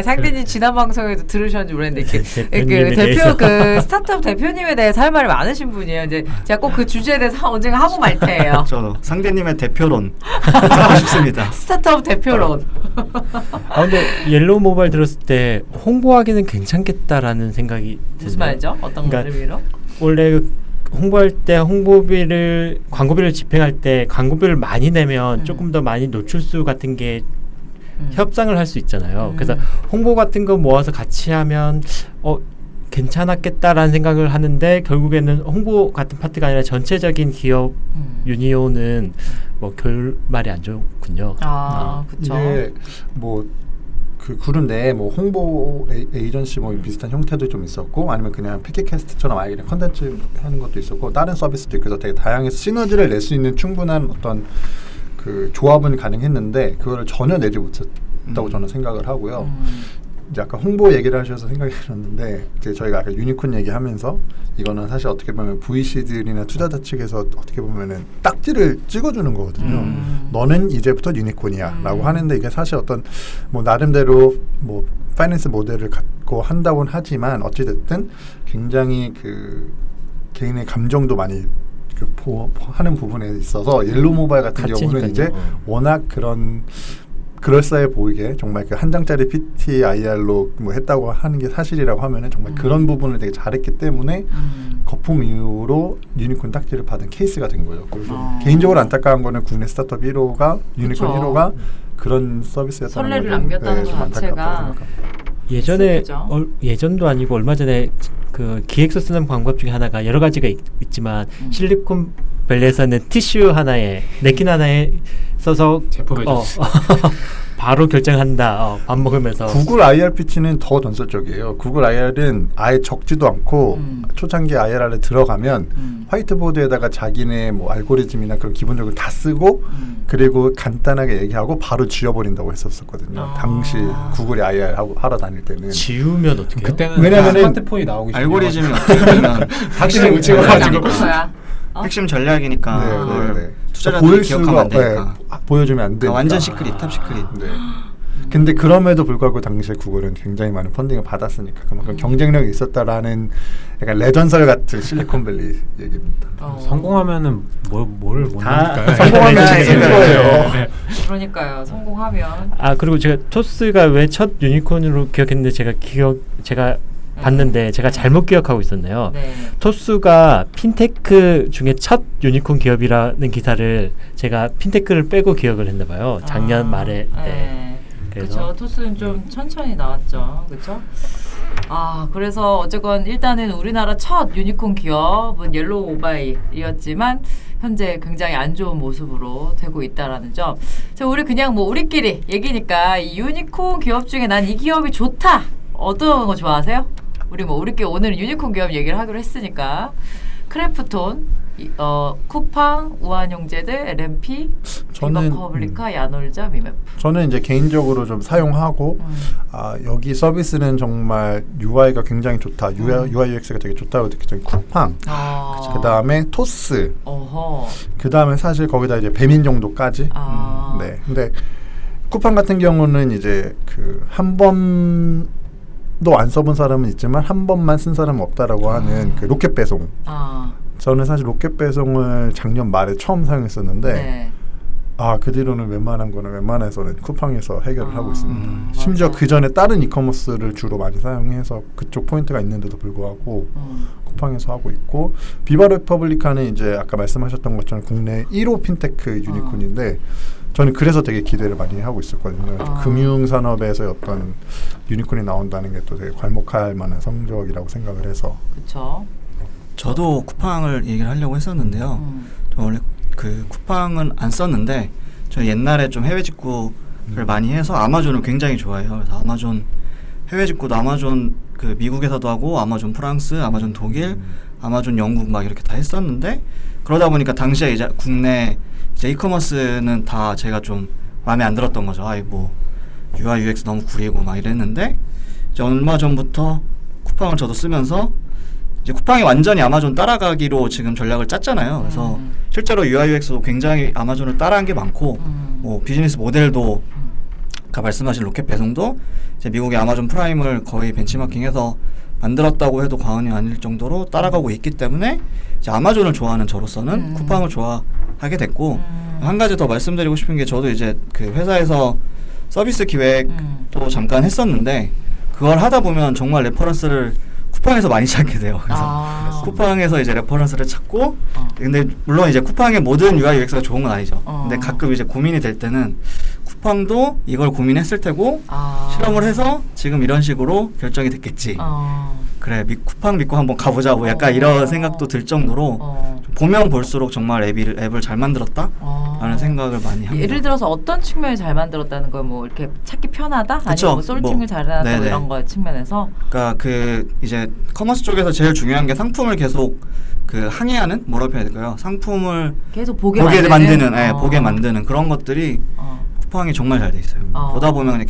상대님 지난 방송에도 들으셨는지 모르겠는데 대표님에 대해서. 그 스타트업 대표님에 대해서 할 말이 많으신 분이에요. 이제 제가 꼭 그 주제에 대해서 언젠가 하고 말 테예요. 저도 상대님의 대표론 하고 싶습니다. 스타트업 대표론. 근데 옐로우 모바일 들었을 때 홍보하기는 괜찮겠다라는 생각이 무슨 말이죠? 어떤 거를 위로? 원래 홍보할 때 광고비를 집행할 때 광고비를 많이 내면 조금 더 많이 노출수 같은 게 협상을 할 수 있잖아요. 그래서 홍보 같은 거 모아서 같이 하면 괜찮았겠다라는 생각을 하는데 결국에는 홍보 같은 파트가 아니라 전체적인 기업 유니온은 뭐 결말이 안 좋군요. 그렇죠. 이게 뭐 그 그룹 내에 뭐 홍보 에이전시 뭐 비슷한 형태도 좀 있었고 아니면 그냥 피켓캐스트처럼 아예 그냥 컨텐츠 하는 것도 있었고 다른 서비스도 있고 그래서 되게 다양해서 시너지를 낼 수 있는 충분한 어떤 그 조합은 가능했는데 그거를 전혀 내지 못했다고 저는 생각을 하고요. 이제 아까 홍보 얘기를 하셔서 생각이 들었는데 이제 저희가 아까 유니콘 얘기하면서 이거는 사실 어떻게 보면 VC들이나 투자자 측에서 어떻게 보면은 딱지를 찍어주는 거거든요. 너는 이제부터 유니콘이야라고 하는데 이게 사실 어떤 뭐 나름대로 뭐 파이낸스 모델을 갖고 한다고는 하지만 어찌 됐든 굉장히 그 개인의 감정도 많이 하는 부분에 있어서 옐로우 모바일 같은 경우는 이제 워낙 그럴싸해 보이게 정말 그 한 장짜리 PTIR로 뭐 했다고 하는 게 사실이라고 하면은 정말 그런 부분을 되게 잘했기 때문에 거품 이후로 유니콘 딱지를 받은 케이스가 된 거예요. 그래서 개인적으로 안타까운 거는 국내 스타트업 1호가 유니콘 1호가 그런 서비스였다는 선례를 남겼다는 것 자체가 예전에 예전도 아니고 얼마 전에 그 기획서 쓰는 방법 중에 하나가 여러 가지가 있지만 실리콘밸리에서는 티슈 하나에 냅킨 하나에 써서 바로 결정한다. 밥 먹으면서. 구글 IR 피치는 더 전설적이에요. 구글 IR은 아예 적지도 않고 초창기 IR에 들어가면 화이트보드에다가 자기네 뭐 알고리즘이나 그런 기본적으로 다 쓰고 그리고 간단하게 얘기하고 바로 지워버린다고 했었거든요. 당시 구글이 IR 하러 다닐 때는. 지우면 어떻게 해요? 그때는 왜냐면은 스마트폰이 나오기 전에 알고리즘이 어떻게 보면 사진을 못 찍어가지고 핵심 전략이니까 네. 투자자들이 기억하면 안 되니까 보여주면 안 되니까 완전 시크릿, 탑 시크릿. 네. 근데 그럼에도 불구하고 당시에 구글은 굉장히 많은 펀딩을 받았으니까 그만큼 경쟁력이 있었다라는 약간 레전설 같은 실리콘밸리 얘기입니다. 성공하면은 뭘 다 성공하면 거예요. 그러니까요. 성공하면. 그리고 제가 토스가 왜 첫 유니콘으로 기억했는데 제가 봤는데 제가 잘못 기억하고 있었네요. 네. 토스가 핀테크 중에 첫 유니콘 기업이라는 기사를 제가 핀테크를 빼고 기억을 했나 봐요. 작년 말에. 네. 그렇죠. 토스는 좀 천천히 나왔죠. 그렇죠? 그래서 어쨌건 일단은 우리나라 첫 유니콘 기업은 옐로우 모바일이었지만 현재 굉장히 안 좋은 모습으로 되고 있다라는 점. 자, 우리 그냥 뭐 우리끼리 얘기니까 이 유니콘 기업 중에 난 이 기업이 좋다. 어떤 거 좋아하세요? 우리끼리 오늘 유니콘 기업 얘기를 하기로 했으니까 크래프톤, 쿠팡, 우한용제들, LMP, 리버퍼블리카, 야놀자, 미메프. 저는 이제 개인적으로 좀 사용하고 여기 서비스는 정말 UI가 굉장히 좋다. UI UX가 되게 좋다고 느꼈던 쿠팡. 그 다음에 토스. 그 다음에 사실 거기다 이제 배민 정도까지. 네. 근데 쿠팡 같은 경우는 이제 그 한 번도 안 써본 사람은 있지만 한 번만 쓴 사람은 없다라고 하는 그 로켓 배송. 저는 사실 로켓 배송을 작년 말에 처음 사용했었는데 네. 그 뒤로는 웬만해서는 쿠팡에서 해결을 하고 있습니다. 심지어 그 전에 다른 이커머스를 주로 많이 사용해서 그쪽 포인트가 있는데도 불구하고 쿠팡에서 하고 있고, 비바레퍼블리카는 이제 아까 말씀하셨던 것처럼 국내 1호 핀테크 유니콘인데 저는 그래서 되게 기대를 많이 하고 있었거든요. 금융 산업에서 어떤 유니콘이 나온다는 게 또 되게 괄목할 만한 성적이라고 생각을 해서. 그렇죠. 저도 쿠팡을 얘기를 하려고 했었는데요. 저 원래 그 쿠팡은 안 썼는데 저 옛날에 좀 해외 직구를 많이 해서 아마존을 굉장히 좋아해요. 그래서 아마존 해외 직구도 아마존 그 미국에서도 하고 아마존 프랑스, 아마존 독일, 아마존 영국 막 이렇게 다 했었는데, 그러다 보니까 당시에 이제 국내 이제 이커머스는 다 제가 좀 마음에 안 들었던 거죠. 뭐 UI UX 너무 구리고 막 이랬는데, 이제 얼마 전부터 쿠팡을 저도 쓰면서 이제 쿠팡이 완전히 아마존 따라가기로 지금 전략을 짰잖아요. 그래서 실제로 UI UX도 굉장히 아마존을 따라한 게 많고, 뭐 비즈니스 모델도 아까 말씀하신 로켓 배송도 이제 미국의 아마존 프라임을 거의 벤치마킹해서 만들었다고 해도 과언이 아닐 정도로 따라가고 있기 때문에 이제 아마존을 좋아하는 저로서는 쿠팡을 좋아하게 됐고, 한 가지 더 말씀드리고 싶은 게, 저도 이제 그 회사에서 서비스 기획도 잠깐 했었는데 그걸 하다 보면 정말 레퍼런스를 쿠팡에서 많이 찾게 돼요. 그래서 쿠팡에서 이제 레퍼런스를 찾고, 근데 물론 이제 쿠팡의 모든 UI UX가 좋은 건 아니죠. 근데 가끔 이제 고민이 될 때는 쿠팡도 이걸 고민했을 테고 실험을 해서 지금 이런 식으로 결정이 됐겠지. 그래, 쿠팡 믿고 한번 가보자고 약간 이런 생각도 들 정도로 보면 볼수록 정말 앱을 잘 만들었다라는 생각을 많이 합니다. 예를 들어서 어떤 측면이 잘 만들었다는 걸 뭐 이렇게 찾기 편하다? 그쵸? 아니면 뭐 솔팅을 잘해놨다 뭐 이런 거 측면에서? 그러니까 그 이제 커머스 쪽에서 제일 중요한 게 상품을 계속 그 항해하는, 뭐라고 해야 될까요? 상품을 계속 보게 만드는 보게 만드는 그런 것들이 쿠팡이 정말 잘 돼 있어요. 보다 보면 그냥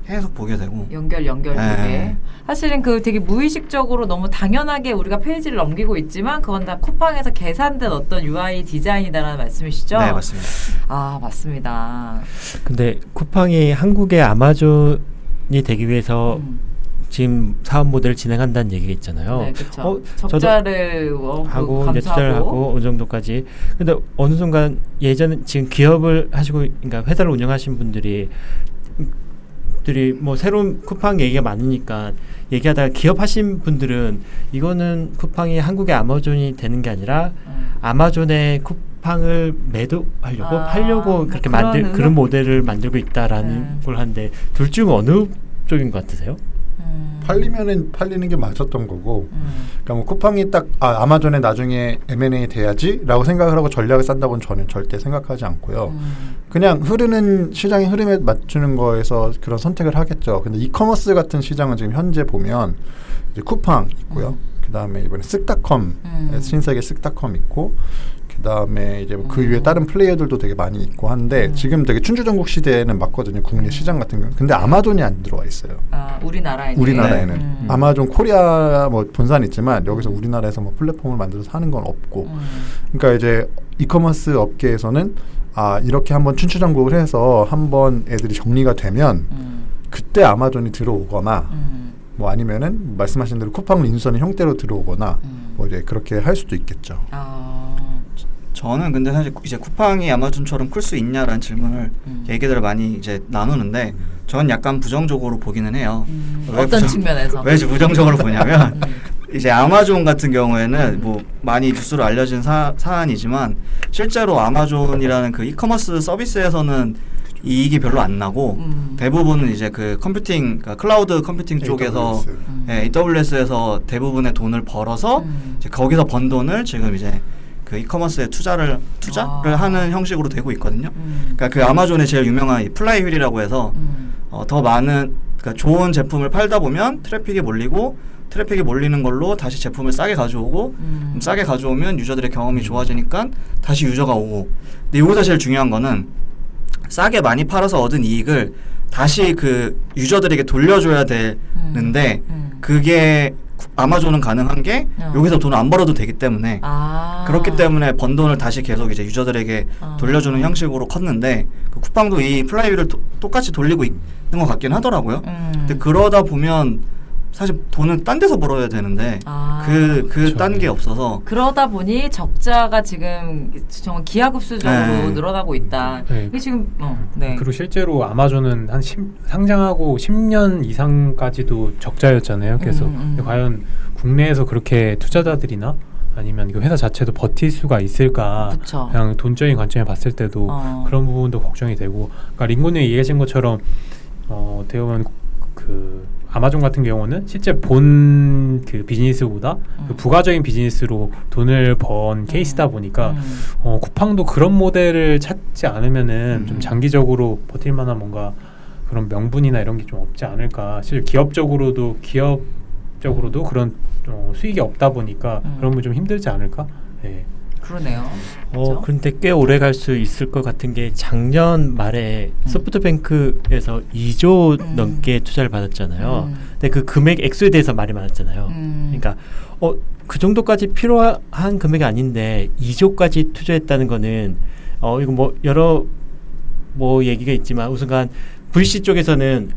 계속 보게 되고 연결 보게. 사실은 그 되게 무의식적으로 너무 당연하게 우리가 페이지를 넘기고 있지만 그건 다 쿠팡에서 계산된 어떤 UI 디자인이다라는 말씀이시죠? 네, 맞습니다. 맞습니다. 근데 쿠팡이 한국의 아마존이 되기 위해서 지금 사업 모델을 진행한다는 얘기가 있잖아요. 네, 그렇죠. 적자를 하고 이제 투자를 하고 어느 정도까지. 근데 어느 순간 예전에 지금 기업을 하시고, 그러니까 회사를 운영하신 분들이 뭐 새로운 쿠팡 얘기가 많으니까 얘기하다가 기업하신 분들은 이거는 쿠팡이 한국의 아마존이 되는 게 아니라 아마존의 쿠팡을 매도하려고 팔려고 그렇게 그런 모델을 만들고 있다라는 걸 하는데, 둘 중 어느 쪽인 것 같으세요? 팔리면은 팔리는 게 맞았던 거고, 그러니까 뭐 쿠팡이 딱 아마존에 나중에 M&A 돼야지라고 생각을 하고 전략을 싼다고는 저는 절대 생각하지 않고요. 그냥 흐르는 시장의 흐름에 맞추는 거에서 그런 선택을 하겠죠. 근데 이커머스 같은 시장은 지금 현재 보면 이제 쿠팡 있고요. 그 다음에 이번에 쓱닷컴, 신세계 쓱닷컴 있고, 그 다음에 이제 그 위에 다른 플레이어들도 되게 많이 있고 한데, 지금 되게 춘추전국 시대에는 맞거든요. 국내 시장 같은 경우. 근데 아마존이 안 들어와 있어요. 우리나라에는 아마존 코리아 뭐 본사는 있지만 여기서 우리나라에서 뭐 플랫폼을 만들어서 하는 건 없고, 그러니까 이제 이커머스 업계에서는 이렇게 한번 춘추전국을 해서 한번 애들이 정리가 되면 그때 아마존이 들어오거나 뭐 아니면은 말씀하신 대로 쿠팡을 인수하는 형태로 들어오거나 뭐 이제 그렇게 할 수도 있겠죠. 저는 근데 사실 이제 쿠팡이 아마존처럼 클 수 있냐라는 질문을 얘기들을 많이 이제 나누는데, 저는 약간 부정적으로 보기는 해요. 어떤 측면에서? 왜 부정적으로 보냐면 이제 아마존 같은 경우에는 뭐 많이 뉴스로 알려진 사안이지만 실제로 아마존이라는 그 이커머스 서비스에서는 이익이 별로 안 나고 대부분은 이제 그 컴퓨팅, 그러니까 클라우드 컴퓨팅 쪽에서 AWS에서 대부분의 돈을 벌어서 이제 거기서 번 돈을 지금 이제 그 이커머스에 투자를 하는 형식으로 되고 있거든요. 그러니까 그 아마존의 제일 유명한 이 플라이휠이라고 해서 더 많은, 그러니까 좋은 제품을 팔다 보면 트래픽이 몰리는 걸로 다시 제품을 싸게 가져오고 싸게 가져오면 유저들의 경험이 좋아지니까 다시 유저가 오고. 근데 여기서 제일 중요한 거는 싸게 많이 팔아서 얻은 이익을 다시 그 유저들에게 돌려줘야 되는데 그게 아마존은 가능한 게 여기서 돈을 안 벌어도 되기 때문에 그렇기 때문에 번 돈을 다시 계속 이제 유저들에게 돌려주는 형식으로 컸는데 그 쿠팡도 이 플라이휠을 똑같이 돌리고 있는 것 같긴 하더라고요. 근데 그러다 보면 사실 돈은 딴 데서 벌어야 되는데 그 딴 게 없어서 그러다 보니 적자가 지금 정말 기하급수적으로 늘어나고 있다. 네. 이게 지금 네. 그리고 실제로 아마존은 한 상장하고 10년 이상까지도 적자였잖아요. 계속. 근데 과연 국내에서 그렇게 투자자들이나 아니면 그 회사 자체도 버틸 수가 있을까? 그쵸. 그냥 돈적인 관점에 봤을 때도 그런 부분도 걱정이 되고. 그러니까 링고님이 얘기하신 것처럼 어떻게 보면 그 아마존 같은 경우는 실제 본 그 비즈니스보다 그 부가적인 비즈니스로 돈을 번 케이스다 보니까 쿠팡도 그런 모델을 찾지 않으면은 좀 장기적으로 버틸 만한 뭔가 그런 명분이나 이런 게 좀 없지 않을까. 사실 기업적으로도 그런 수익이 없다 보니까 그런 건 좀 힘들지 않을까. 네. 그러네요. 그렇죠? 근데 꽤 오래 갈 수 있을 것 같은 게 작년 말에 소프트뱅크에서 2조 넘게 투자를 받았잖아요. 근데 그 금액 액수에 대해서 말이 많았잖아요. 그러니까 그 정도까지 필요한 금액이 아닌데 2조까지 투자했다는 거는 이거 뭐 여러 얘기가 있지만 우선간 VC 쪽에서는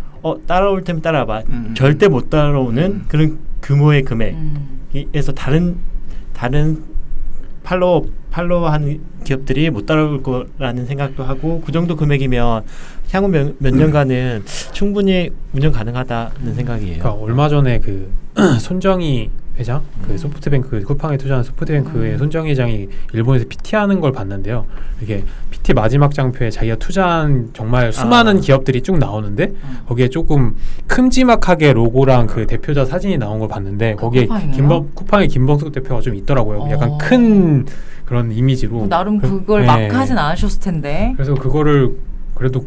따라올 테면 따라와봐. 절대 못 따라오는 그런 규모의 금액에서 다른 팔로우하는 기업들이 못 따라올 거라는 생각도 하고 그 정도 금액이면 향후 몇 년간은 충분히 운영 가능하다는 생각이에요. 그러니까 얼마 전에 그 손정희 회장, 그 소프트뱅크 쿠팡에 투자한 소프트뱅크의 손정희 회장이 일본에서 PT 하는 걸 봤는데요. 이게 PT 마지막 장표에 자기가 투자한 정말 수많은 기업들이 쭉 나오는데 거기에 조금 큼지막하게 로고랑 그 대표자 사진이 나온 걸 봤는데 거기에 쿠팡의 김범숙 대표가 좀 있더라고요. 약간 큰 그런 이미지로. 나름 그걸 마크하진 않으셨을 텐데. 그래서 그거를 그래도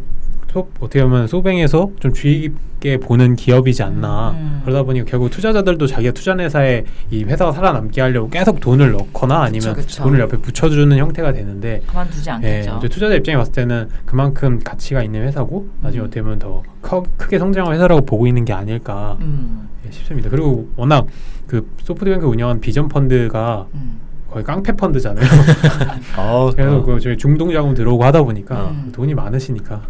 어떻게 보면 소뱅에서 좀 주의 깊게 보는 기업이지 않나. 그러다 보니 결국 투자자들도 자기가 투자한 회사에 이 회사가 살아남게 하려고 계속 돈을 넣거나 아니면 그쵸. 돈을 옆에 붙여주는 형태가 되는데 가만두지 않겠죠. 투자자 입장에 봤을 때는 그만큼 가치가 있는 회사고 나중에 어떻게 보면 더 크게 성장한 회사라고 보고 있는 게 아닐까 싶습니다. 그리고 워낙 그 소프트뱅크 운영한 비전 펀드가 거의 깡패 펀드잖아요. 그래서 그 저희 중동 자금 들어오고 하다 보니까 돈이 많으시니까.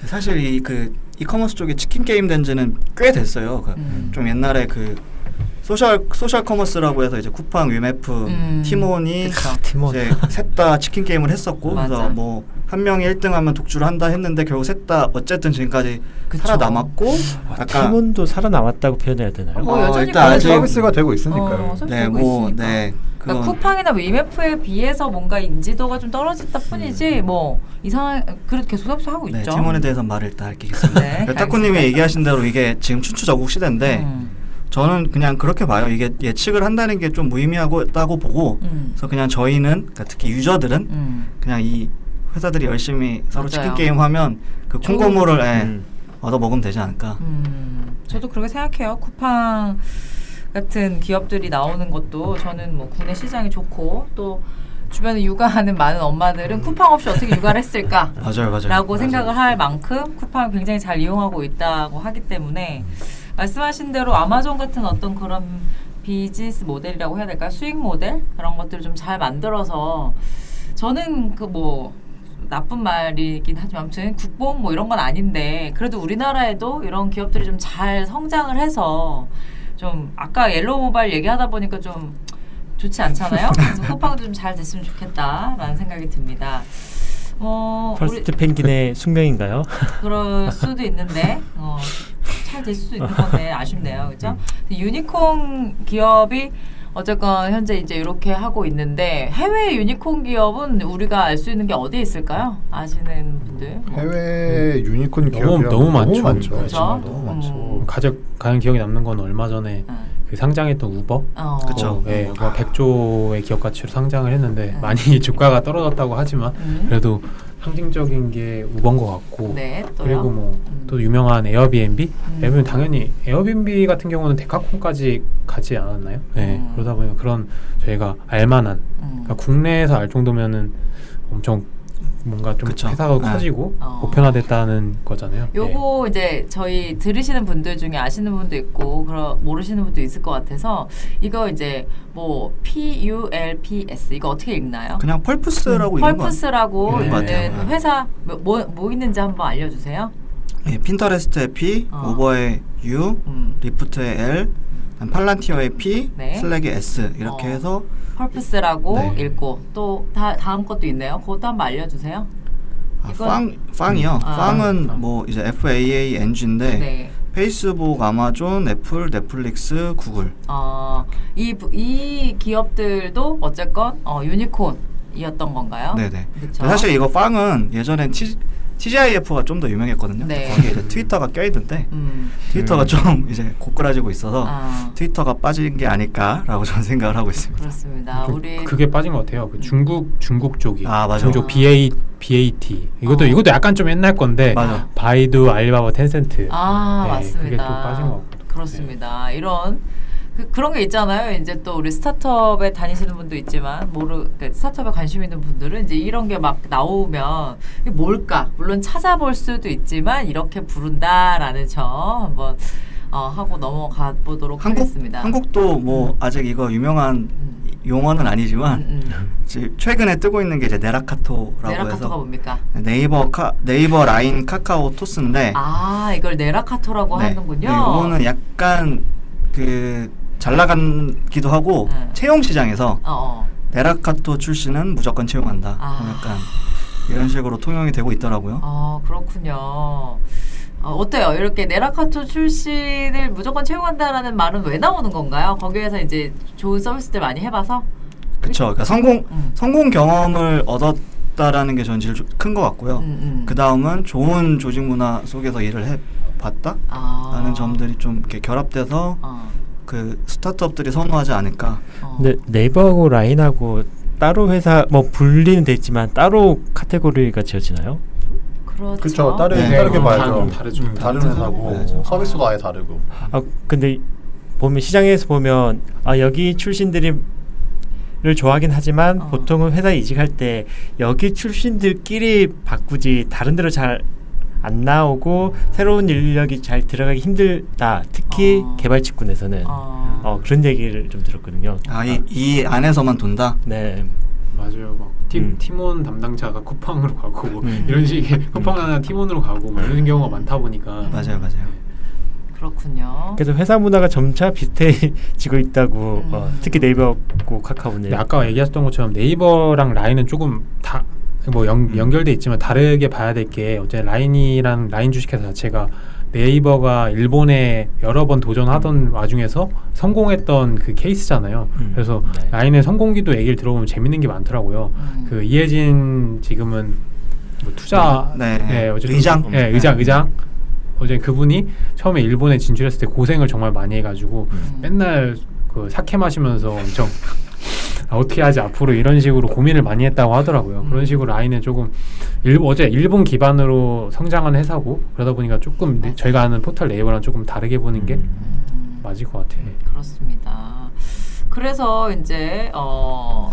사실 이 그 이커머스 쪽에 치킨 게임 된 지는 꽤 됐어요. 좀 옛날에 그 소셜 커머스라고 해서 이제 쿠팡, 위메프, 티몬이 이제 셋 다 치킨 게임을 했었고 그래서 뭐 한 명이 1등하면 독주를 한다 했는데 결국 셋 다 어쨌든 지금까지 살아남았고 약간 티몬도 살아남았다고 표현해야 되나요? 여전히 일단 서비스가 되고 있으니까요. 그러니까 쿠팡이나 위메프에 비해서 뭔가 인지도가 좀 떨어졌다 뿐이지 뭐 이상한 그래도 계속 서비스하고 있죠. 티몬에 대해서 말을 일단 할게겠습니다. 타쿠님이 얘기하신 대로 이게 지금 춘추전국 시대인데 저는 그냥 그렇게 봐요. 이게 예측을 한다는 게 좀 무의미하다고 보고 그래서 그냥 저희는 그러니까 특히 유저들은 그냥 이 회사들이 열심히 서로 치킨 게임 하면 그 콩고물을 얻어 먹으면 되지 않을까. 저도 그렇게 생각해요. 쿠팡 같은 기업들이 나오는 것도 저는 뭐 국내 시장이 좋고 또 주변에 육아하는 많은 엄마들은 쿠팡 없이 어떻게 육아를 했을까? 맞아요. 라고 생각을 할 만큼 쿠팡을 굉장히 잘 이용하고 있다고 하기 때문에 말씀하신 대로 아마존 같은 어떤 그런 비즈니스 모델이라고 해야 될까요? 수익 모델? 그런 것들을 좀 잘 만들어서 저는 그 뭐 나쁜 말이긴 하지만 아무튼 국뽕 뭐 이런 건 아닌데 그래도 우리나라에도 이런 기업들이 좀 잘 성장을 해서 좀 아까 옐로우 모바일 얘기하다 보니까 좀 좋지 않잖아요. 그래서 쿠팡도 좀 잘 됐으면 좋겠다라는 생각이 듭니다. 퍼스트 펭귄의 숙명인가요? 그럴 수도 있는데 잘 될 수도 있는 건데 아쉽네요, 그렇죠? 유니콘 기업이 어쨌건 현재 이제 이렇게 하고 있는데 해외 유니콘 기업은 우리가 알 수 있는 게 어디에 있을까요? 아시는 분들? 해외 유니콘 기업이 너무 많죠. 그렇죠? 너무 많죠. 가장 기억에 남는 건 얼마 전에 그 상장했던 우버, 그쵸. 네, 100조의 기업 가치로 상장을 했는데 많이 주가가 떨어졌다고 하지만 그래도 상징적인 게 우버인 것 같고, 네, 그리고 뭐 또 유명한 에어비앤비, 에어비앤비 당연히 에어비앤비 같은 경우는 데카콘까지 가지 않았나요? 네, 그러다 보니 그런 저희가 알만한, 그러니까 국내에서 알 정도면은 엄청 뭔가 좀 그쵸. 회사가 커지고 보편화됐다는 거잖아요. 요거 이제 저희 들으시는 분들 중에 아시는 분도 있고 모르시는 분도 있을 것 같아서 이거 이제 뭐 PULPS 이거 어떻게 읽나요? 그냥 펄프스라고 읽는 거 펄프스라고 네. 있는 맞아요. 회사 뭐 있는지 한번 알려주세요. 예, 핀터레스트의 P, 우버의 U, 리프트의 L, 팔란티어의 P, 네. 슬랙의 S 이렇게 해서 펄프스라고 네. 읽고 또 다음 것도 있네요. 그것도 한번 알려주세요. 빵이요. 아. 빵은 뭐 이제 FAANG인데 네. 페이스북, 아마존, 애플, 넷플릭스, 구글. 이 기업들도 어쨌건 유니콘이었던 건가요? 네네. 그쵸? 사실 이거 빵은 예전엔 TGIF가 좀 더 유명했거든요. 네. 거기에 이제 트위터가 껴있는데 트위터가 좀 이제 고꾸라지고 있어서 트위터가 빠진 게 아닐까라고 저는 생각을 하고 있습니다. 그렇습니다. 우리 그게 빠진 것 같아요. 그 중국 쪽이. 맞아요. 중국 BAT. 이것도 약간 좀 옛날 건데. 맞아. 바이두, 알리바바, 텐센트. 네, 맞습니다. 그게 또 빠진 것 같고. 그렇습니다. 이런 그런 게 있잖아요. 이제 또 우리 스타트업에 다니시는 분도 있지만 스타트업에 관심 있는 분들은 이제 이런 게 막 나오면 이게 뭘까? 물론 찾아볼 수도 있지만 이렇게 부른다라는 점 한번 하고 넘어가 보도록 하겠습니다. 한국도 뭐 아직 이거 유명한 용어는 아니지만 최근에 뜨고 있는 게 이제 네라카토라고 네라카토가 해서 뭡니까? 네이버 라인 카카오 토스인데 이걸 네라카토라고 하는군요. 이거는 약간 잘 나간기도 하고 채용 시장에서 네라카토 출신은 무조건 채용한다. 약간 이런 식으로 통용이 되고 있더라고요. 그렇군요. 어때요? 이렇게 네라카토 출신을 무조건 채용한다라는 말은 왜 나오는 건가요? 거기에서 이제 좋은 서비스들 많이 해봐서? 그렇죠. 그러니까 성공 경험을 얻었다라는 게 저는 제일 큰 것 같고요. 그 다음은 좋은 조직 문화 속에서 일을 해봤다? 라는 점들이 좀 이렇게 결합돼서 그 스타트업들이 선호하지 않을까. 근데 네이버하고 라인하고 따로 회사 분리는 돼 있지만 따로 카테고리가 지어지나요? 그렇죠. 다르게 봐야죠. 다른 회사고 서비스도 아예 다르고. 근데 시장에서 보면 여기 출신들이 를 좋아하긴 하지만 보통은 회사 이직할 때 여기 출신들끼리 바꾸지 다른 데로 잘 안 나오고 새로운 인력이 잘 들어가기 힘들다. 특히 개발 직군에서는 그런 얘기를 좀 들었거든요. 이 안에서만 돈다? 네. 맞아요. 막 팀원 담당자가 쿠팡으로 가고 이런 식의 쿠팡 하나 팀원으로 가고 이런 경우가 많다 보니까 맞아요. 그렇군요. 그래서 회사 문화가 점차 비슷해지고 있다고 특히 네이버하고 카카오는. 아까 얘기하셨던 것처럼 네이버랑 라인은 조금 연결돼 있지만 다르게 봐야 될 게 어제 라인 주식회사 자체가 네이버가 일본에 여러 번 도전하던 와중에서 성공했던 그 케이스잖아요. 그래서 라인의 성공기도 얘기를 들어보면 재밌는 게 많더라고요. 그 이혜진 지금은 투자 의장 어제 그분이 처음에 일본에 진출했을 때 고생을 정말 많이 해가지고 맨날 그 사케 마시면서 엄청 어떻게 하지 앞으로 이런 식으로 고민을 많이 했다고 하더라고요. 그런 식으로 라인은 조금 어제 일본 기반으로 성장한 회사고 그러다 보니까 조금 저희가 아는 포털 네이버랑 조금 다르게 보는 게 맞을 것 같아요. 그렇습니다. 그래서 이제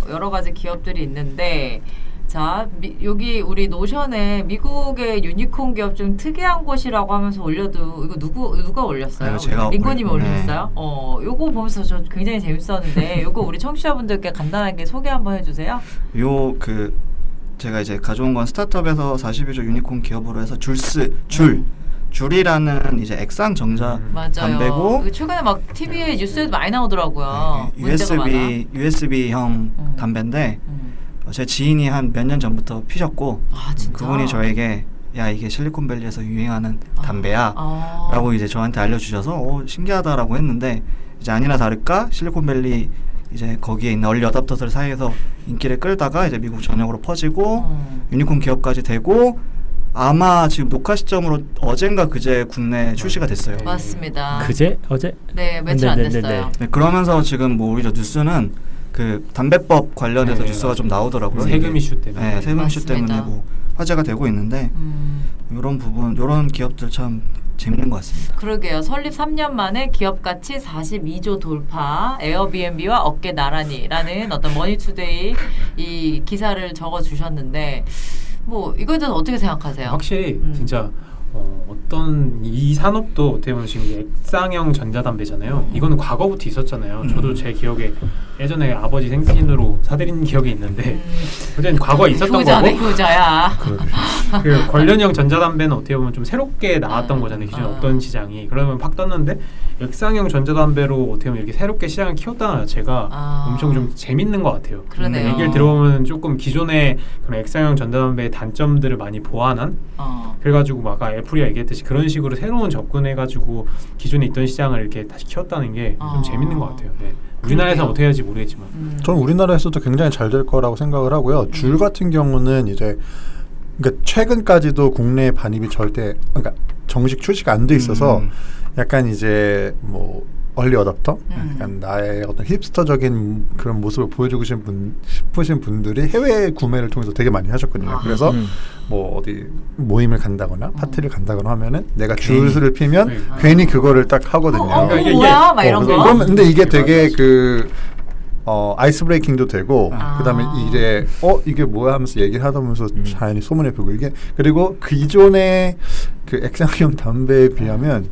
여러 가지 기업들이 있는데 자, 여기 우리 노션에 미국의 유니콘 기업 좀 특이한 곳이라고 하면서 올려도 이거 누가 올렸어요? 제가 링건님이 올렸어요? 요거 보면서 저 굉장히 재밌었는데 요거 우리 청취자분들께 간단하게 소개 한번 해주세요. 제가 이제 가져온 건 스타트업에서 42조 유니콘 기업으로 해서 줄이라는 이제 액상 전자 담배고 최근에 막 TV에 뉴스에도 많이 나오더라고요. USB형 담배인데 제 지인이 한 몇 년 전부터 피셨고 그분이 저에게 야 이게 실리콘밸리에서 유행하는 담배야 라고 이제 저한테 알려주셔서 신기하다라고 했는데 이제 아니나 다를까 실리콘밸리 이제 거기에 있는 얼리 어답터들 사이에서 인기를 끌다가 이제 미국 전역으로 퍼지고 유니콘 기업까지 되고 아마 지금 녹화 시점으로 어젠가 그제 국내 출시가 됐어요. 맞습니다. 그제 어제? 네, 며칠 안 됐어요. 네, 그러면서 지금 뭐 오히려 뉴스는 그 담배법 관련해서 뉴스가 좀 나오더라고요. 세금 이슈 때문에. 네, 세금 이슈 맞습니다. 때문에 뭐 화제가 되고 있는데 이런 부분, 이런 기업들 참 재밌는 것 같습니다. 그러게요. 설립 3년 만에 기업 가치 42조 돌파, 에어비앤비와 어깨 나란히라는 어떤 머니투데이 이 기사를 적어주셨는데 뭐 이거에 대해서 어떻게 생각하세요? 확실히 진짜 어떤 이 산업도 어떻게 보면 지금 액상형 전자담배잖아요. 이거는 과거부터 있었잖아요. 저도 제 기억에 예전에 아버지 생신으로 사드린 기억이 있는데 어쨌든 과거에 있었던 효자네, 거고 효자야. 그 관련형 전자담배는 어떻게 보면 좀 새롭게 나왔던 거잖아요. 기존에 없던 시장이. 그러면 팍 떴는데 액상형 전자담배로 어떻게 보면 이렇게 새롭게 시장을 키웠다는 자체가 엄청 좀 재밌는 것 같아요. 그러네요. 얘기를 들어보면 조금 기존의 그런 액상형 전자담배의 단점들을 많이 보완한 그래가지고 막 아까 애플이 얘기했듯이 그런 식으로 새로운 접근해가지고 기존에 있던 시장을 이렇게 다시 키웠다는 게 좀 재밌는 것 같아요. 네. 우리나라에서는 어떻게 할지 모르겠지만 저는 우리나라에서도 굉장히 잘 될 거라고 생각을 하고요. 줄 같은 경우는 이제 그러니까 최근까지도 국내 반입이 절대 그러니까 정식 출시가 안 돼 있어서 약간 이제 뭐 얼리 어답터, 약간 나의 어떤 힙스터적인 그런 모습을 보여주고 싶으신 분들이 해외 구매를 통해서 되게 많이 하셨거든요. 그래서 뭐 어디 모임을 간다거나 파티를 간다거나 하면은 내가 줄을 피면 괜히 그거를 딱 하거든요. 뭐야? 막 이런 거. 그러면 근데 이게 되게 그 아이스 브레이킹도 되고 그다음에 이제 이게 뭐야 하면서 얘기를 하다 보면서 자연히 소문이 피고 이게 그리고 기존의 그 액상형 담배에 비하면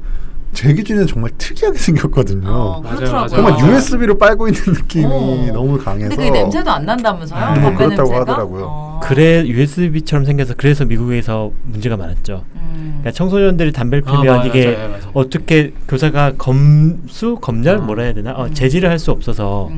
제 기준에는 정말 특이하게 생겼거든요. 그렇더라고요. 정말 USB로 빨고 있는 느낌이 너무 강해서. 근데 그 냄새도 안 난다면서요? 뭐 담배 그렇다고 냄새가? 하더라고요. 그래 USB처럼 생겨서 그래서 미국에서 문제가 많았죠. 그러니까 청소년들이 담배를 피면 이게 맞아. 어떻게 교사가 검열 뭐라 해야 되나 제지를 할 수 없어서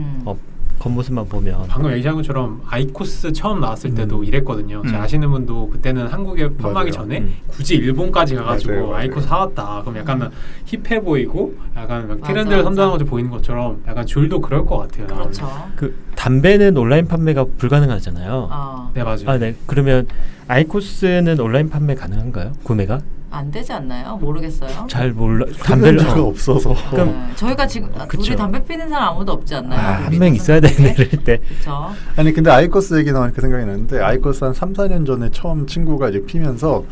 겉모습만 보면 방금 얘기한 것처럼 아이코스 처음 나왔을 때도 이랬거든요. 잘 아시는 분도 그때는 한국에 판매하기 전에 굳이 일본까지 가가지고 맞아요. 아이코스 사왔다. 그럼 약간 힙해 보이고 약간 막 맞아, 트렌드를 선도하는 맞아. 것처럼 보이는 것처럼 약간 줄도 그럴 것 같아요. 그렇죠. 그 담배는 온라인 판매가 불가능하잖아요. 네 맞아요. 네. 그러면 아이코스는 온라인 판매 가능한가요? 구매가? 안 되지 않나요? 모르겠어요. 잘 몰라. 담배를 없어서. 그럼 저희가 지금 그쵸. 우리 담배 피는 사람 아무도 없지 않나요? 한 명 있어야 되는데 이럴 때. 그렇죠. 아니 근데 아이코스 얘기 나오니까 생각이 나는데 아이코스 한 3, 4년 전에 처음 친구가 이제 피면서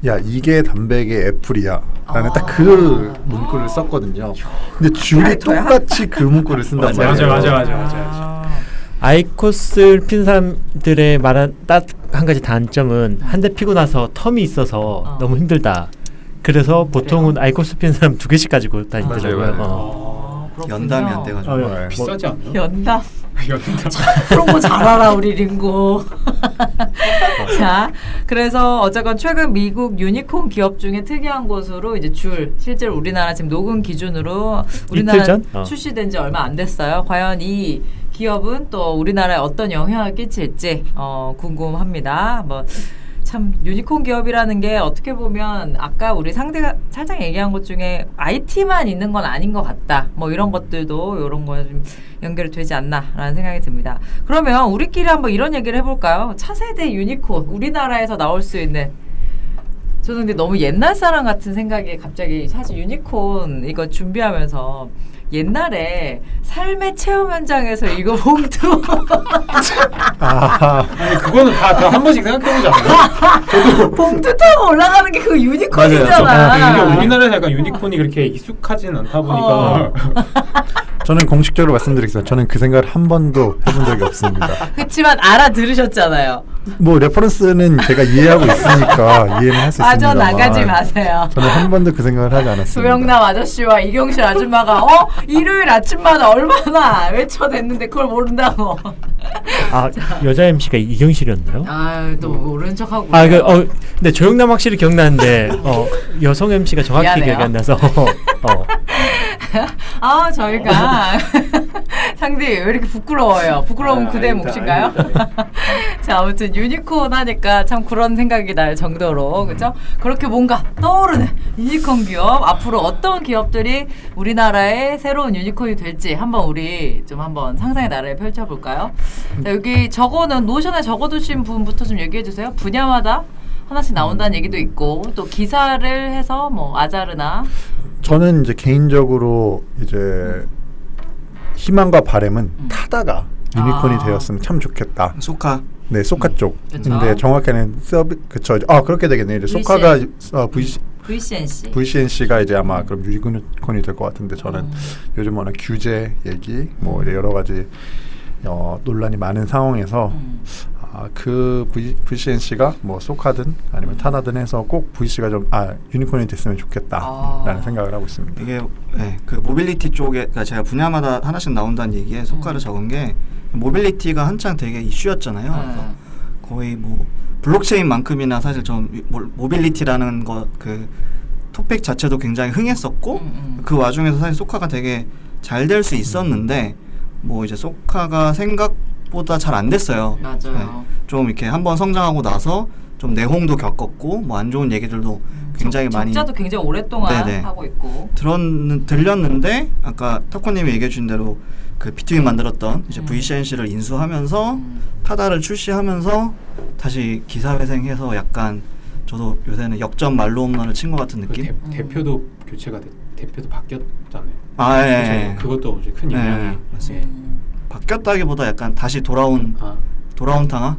야 이게 담배계 애플이야 라는 딱 그 문구를 썼거든요. 근데 줄이 똑같이 그 문구를 쓴단 말이에요. 맞아. 아이코스를 핀 사람들의 말한 딱 한 가지 단점은 한 대 피고 나서 텀이 있어서 너무 힘들다. 그래서 보통은 그래요? 아이코스 핀 사람 2개씩 가지고 다니더라고요. 맞아요. 그렇군요. 연담이 안 돼가지고. 네. 비싸지 않나요? 연담. 연담. 프로모 잘하라 우리 링고. 자, 그래서 어쨌건 최근 미국 유니콘 기업 중에 특이한 것으로 이제 실제로 우리나라 지금 녹음 기준으로 우리나라 이틀 전? 출시된 지 얼마 안 됐어요. 과연 이 기업은 또 우리나라에 어떤 영향을 끼칠지 궁금합니다. 뭐 참 유니콘 기업이라는 게 어떻게 보면 아까 우리 상대가 살짝 얘기한 것 중에 IT만 있는 건 아닌 것 같다. 뭐 이런 것들도 이런 거 좀 연결이 되지 않나라는 생각이 듭니다. 그러면 우리끼리 한번 이런 얘기를 해볼까요? 차세대 유니콘 우리나라에서 나올 수 있는 저는 근데 너무 옛날 사람 같은 생각이 갑자기 사실 유니콘 이거 준비하면서 옛날에 삶의 체험 현장에서 이거 봉투 아니 그거는 다 한 번씩 생각해보지 않나요? 봉투 타고 올라가는 게 그 유니콘이잖아. 이게 우리나라에서 약간 유니콘이 그렇게 익숙하진 않다 보니까 저는 공식적으로 말씀드리겠습니다. 저는 그 생각을 한 번도 해본 적이 없습니다. 그렇지만 알아들으셨잖아요. 뭐 레퍼런스는 제가 이해하고 있으니까 이해는 할 수 있습니다. 빠져나가지 마세요. 저는 한 번도 그 생각을 하지 않았습니다. 조영남 아저씨와 이경실 아줌마가 일요일 아침마다 얼마나 외쳐댔는데 그걸 모른다고. 아 여자 MC가 이경실이었나요? 또 모른 척하고. 근데 조영남 확실히 기억나는데 여성 MC가 정확히 미안해요. 기억이 안 나서. 저희가 상디 왜 이렇게 부끄러워요? 부끄러움 그대의 몫인가요? 자, 아무튼 유니콘 하니까 참 그런 생각이 날 정도로 그렇죠? 그렇게 뭔가 떠오르는 유니콘 기업 앞으로 어떤 기업들이 우리나라의 새로운 유니콘이 될지 한번 우리 좀 한번 상상의 나래를 펼쳐볼까요? 자, 여기 적어는 노션에 적어두신 부분부터 좀 얘기해 주세요. 분야마다 하나씩 나온다는 얘기도 있고 또 기사를 해서 뭐 아자르나 저는 이제 개인적으로 이제 희망과 바람은 타다가 유니콘이 되었으면 참 좋겠다. 소카. 네, 소카 쪽. 그쵸. 근데 정확히는 그쵸. 그렇게 되겠네요. 이제 소카가 VCNC가 이제 아마 그럼 유니콘이 될 것 같은데 저는 요즘 워낙 규제 얘기 뭐 여러 가지 논란이 많은 상황에서 그 VCNC가 뭐 소카든 아니면 타나든 해서 꼭 VC가 좀 유니콘이 됐으면 좋겠다라는 생각을 하고 있습니다. 이게 그 모빌리티 쪽에 그러니까 제가 분야마다 하나씩 나온다는 얘기에 소카를 적은 게 모빌리티가 한창 되게 이슈였잖아요. 그래서 거의 뭐 블록체인만큼이나 사실 좀 모빌리티라는 그 토픽 자체도 굉장히 흥했었고 그 와중에서 사실 소카가 되게 잘 될 수 있었는데 뭐 이제 소카가 생각보다 잘 안 됐어요. 맞아요. 네, 좀 이렇게 한번 성장하고 나서 좀 내홍도 겪었고 뭐 안 좋은 얘기들도 굉장히 많이 적자도 굉장히 오랫동안 네네. 하고 있고 들렸는데 아까 타코님이 얘기해 주신 대로 그 B2B 만들었던 이제 VCNC를 인수하면서 타다를 출시하면서 다시 기사회생해서 약간 저도 요새는 역전 말로 홈런을 친 것 같은 느낌. 대표도 교체가 대표도 바뀌었잖아요. 예. 그것도 이제 큰 영향이 맞습니다. 바뀌었다기보다 약간 다시 돌아온 탕아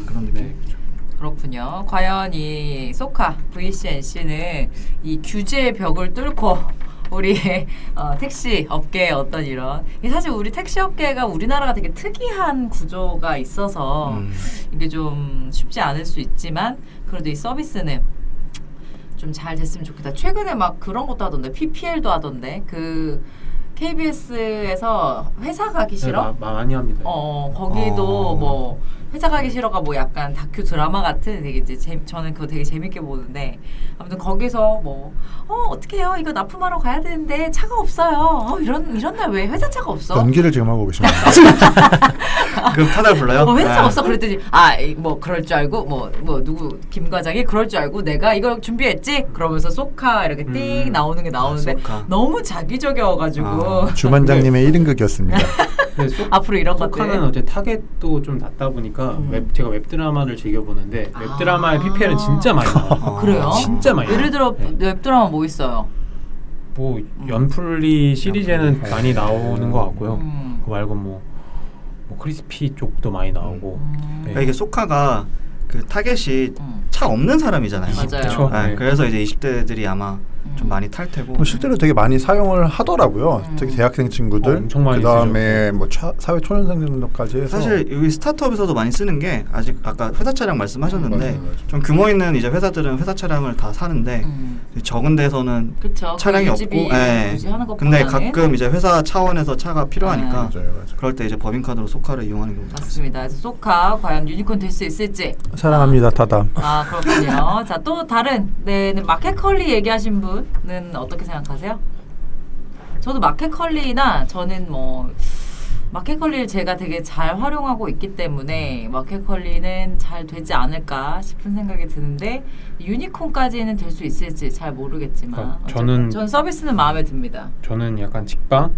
그런 느낌. 네, 그렇죠. 그렇군요. 과연 이 소카 VCNC는 이 규제의 벽을 뚫고 우리 택시 업계의 어떤 이런 사실 우리 택시 업계가 우리나라가 되게 특이한 구조가 있어서 이게 좀 쉽지 않을 수 있지만 그래도 이 서비스는 좀 잘 됐으면 좋겠다. 최근에 막 그런 것도 하던데 PPL도 하던데 그 KBS에서 회사 가기 싫어? 네, 많이 합니다. 거기도 뭐 회사 가기 싫어가 뭐 약간 다큐 드라마 같은 되게 이제 저는 그거 되게 재밌게 보는데 아무튼 거기서 뭐 어떡해요 이거 납품하러 가야 되는데 차가 없어요. 이런 날 왜 회사 차가 없어? 연기를 지금 하고 계십니다. 그럼 타다를 불러요? 회사 차가 없어 그랬더니 뭐 그럴 줄 알고 뭐 누구 김 과장이 그럴 줄 알고 내가 이걸 준비했지 그러면서 소카 이렇게 띵 나오는 게 나오는데 너무 자기적이어가지고 주반장님의 1인극이었습니다. 앞으로 이런 것들 소카는 어제 타겟도 좀 낮다 보니까 제가 웹드라마를 즐겨보는데 웹드라마의 PPL은 진짜 많이 나와요. 그래요? 진짜 많이 예를 들어 웹드라마 뭐 있어요? 뭐 연풀리 시리즈에는 많이 나오는 것 같고요. 그거 말고 뭐 크리스피 쪽도 많이 나오고 그러니까 이게 소카가 그 타겟이 차 없는 사람이잖아요. 맞아요. 그렇죠. 네, 그래서 이제 20대들이 아마 좀 많이 탈 테고 실제로 되게 많이 사용을 하더라고요. 특히 대학생 친구들, 엄청 많이 그다음에 뭐 사회 초년생들까지 해서 사실 여기 스타트업에서도 많이 쓰는 게 아직 아까 회사 차량 말씀하셨는데 맞아요. 좀 규모 있는 이제 회사들은 회사 차량을 다 사는데 적은 데서는 그쵸. 차량이 없고 근데 가끔 이제 회사 차원에서 차가 필요하니까 맞아요. 그럴 때 이제 법인카드로 소카를 이용하는 경우도 맞습니다. 그래서 소카 과연 유니콘 될 수 있을지 사랑합니다 타다. 그렇군요. 자, 또 다른 마켓컬리 얘기하신 분은 어떻게 생각하세요? 저도 마켓컬리나 저는 뭐 마켓컬리를 제가 되게 잘 활용하고 있기 때문에 마켓컬리는 잘 되지 않을까 싶은 생각이 드는데 유니콘까지는 될 수 있을지 잘 모르겠지만 저는 서비스는 마음에 듭니다. 저는 약간 직방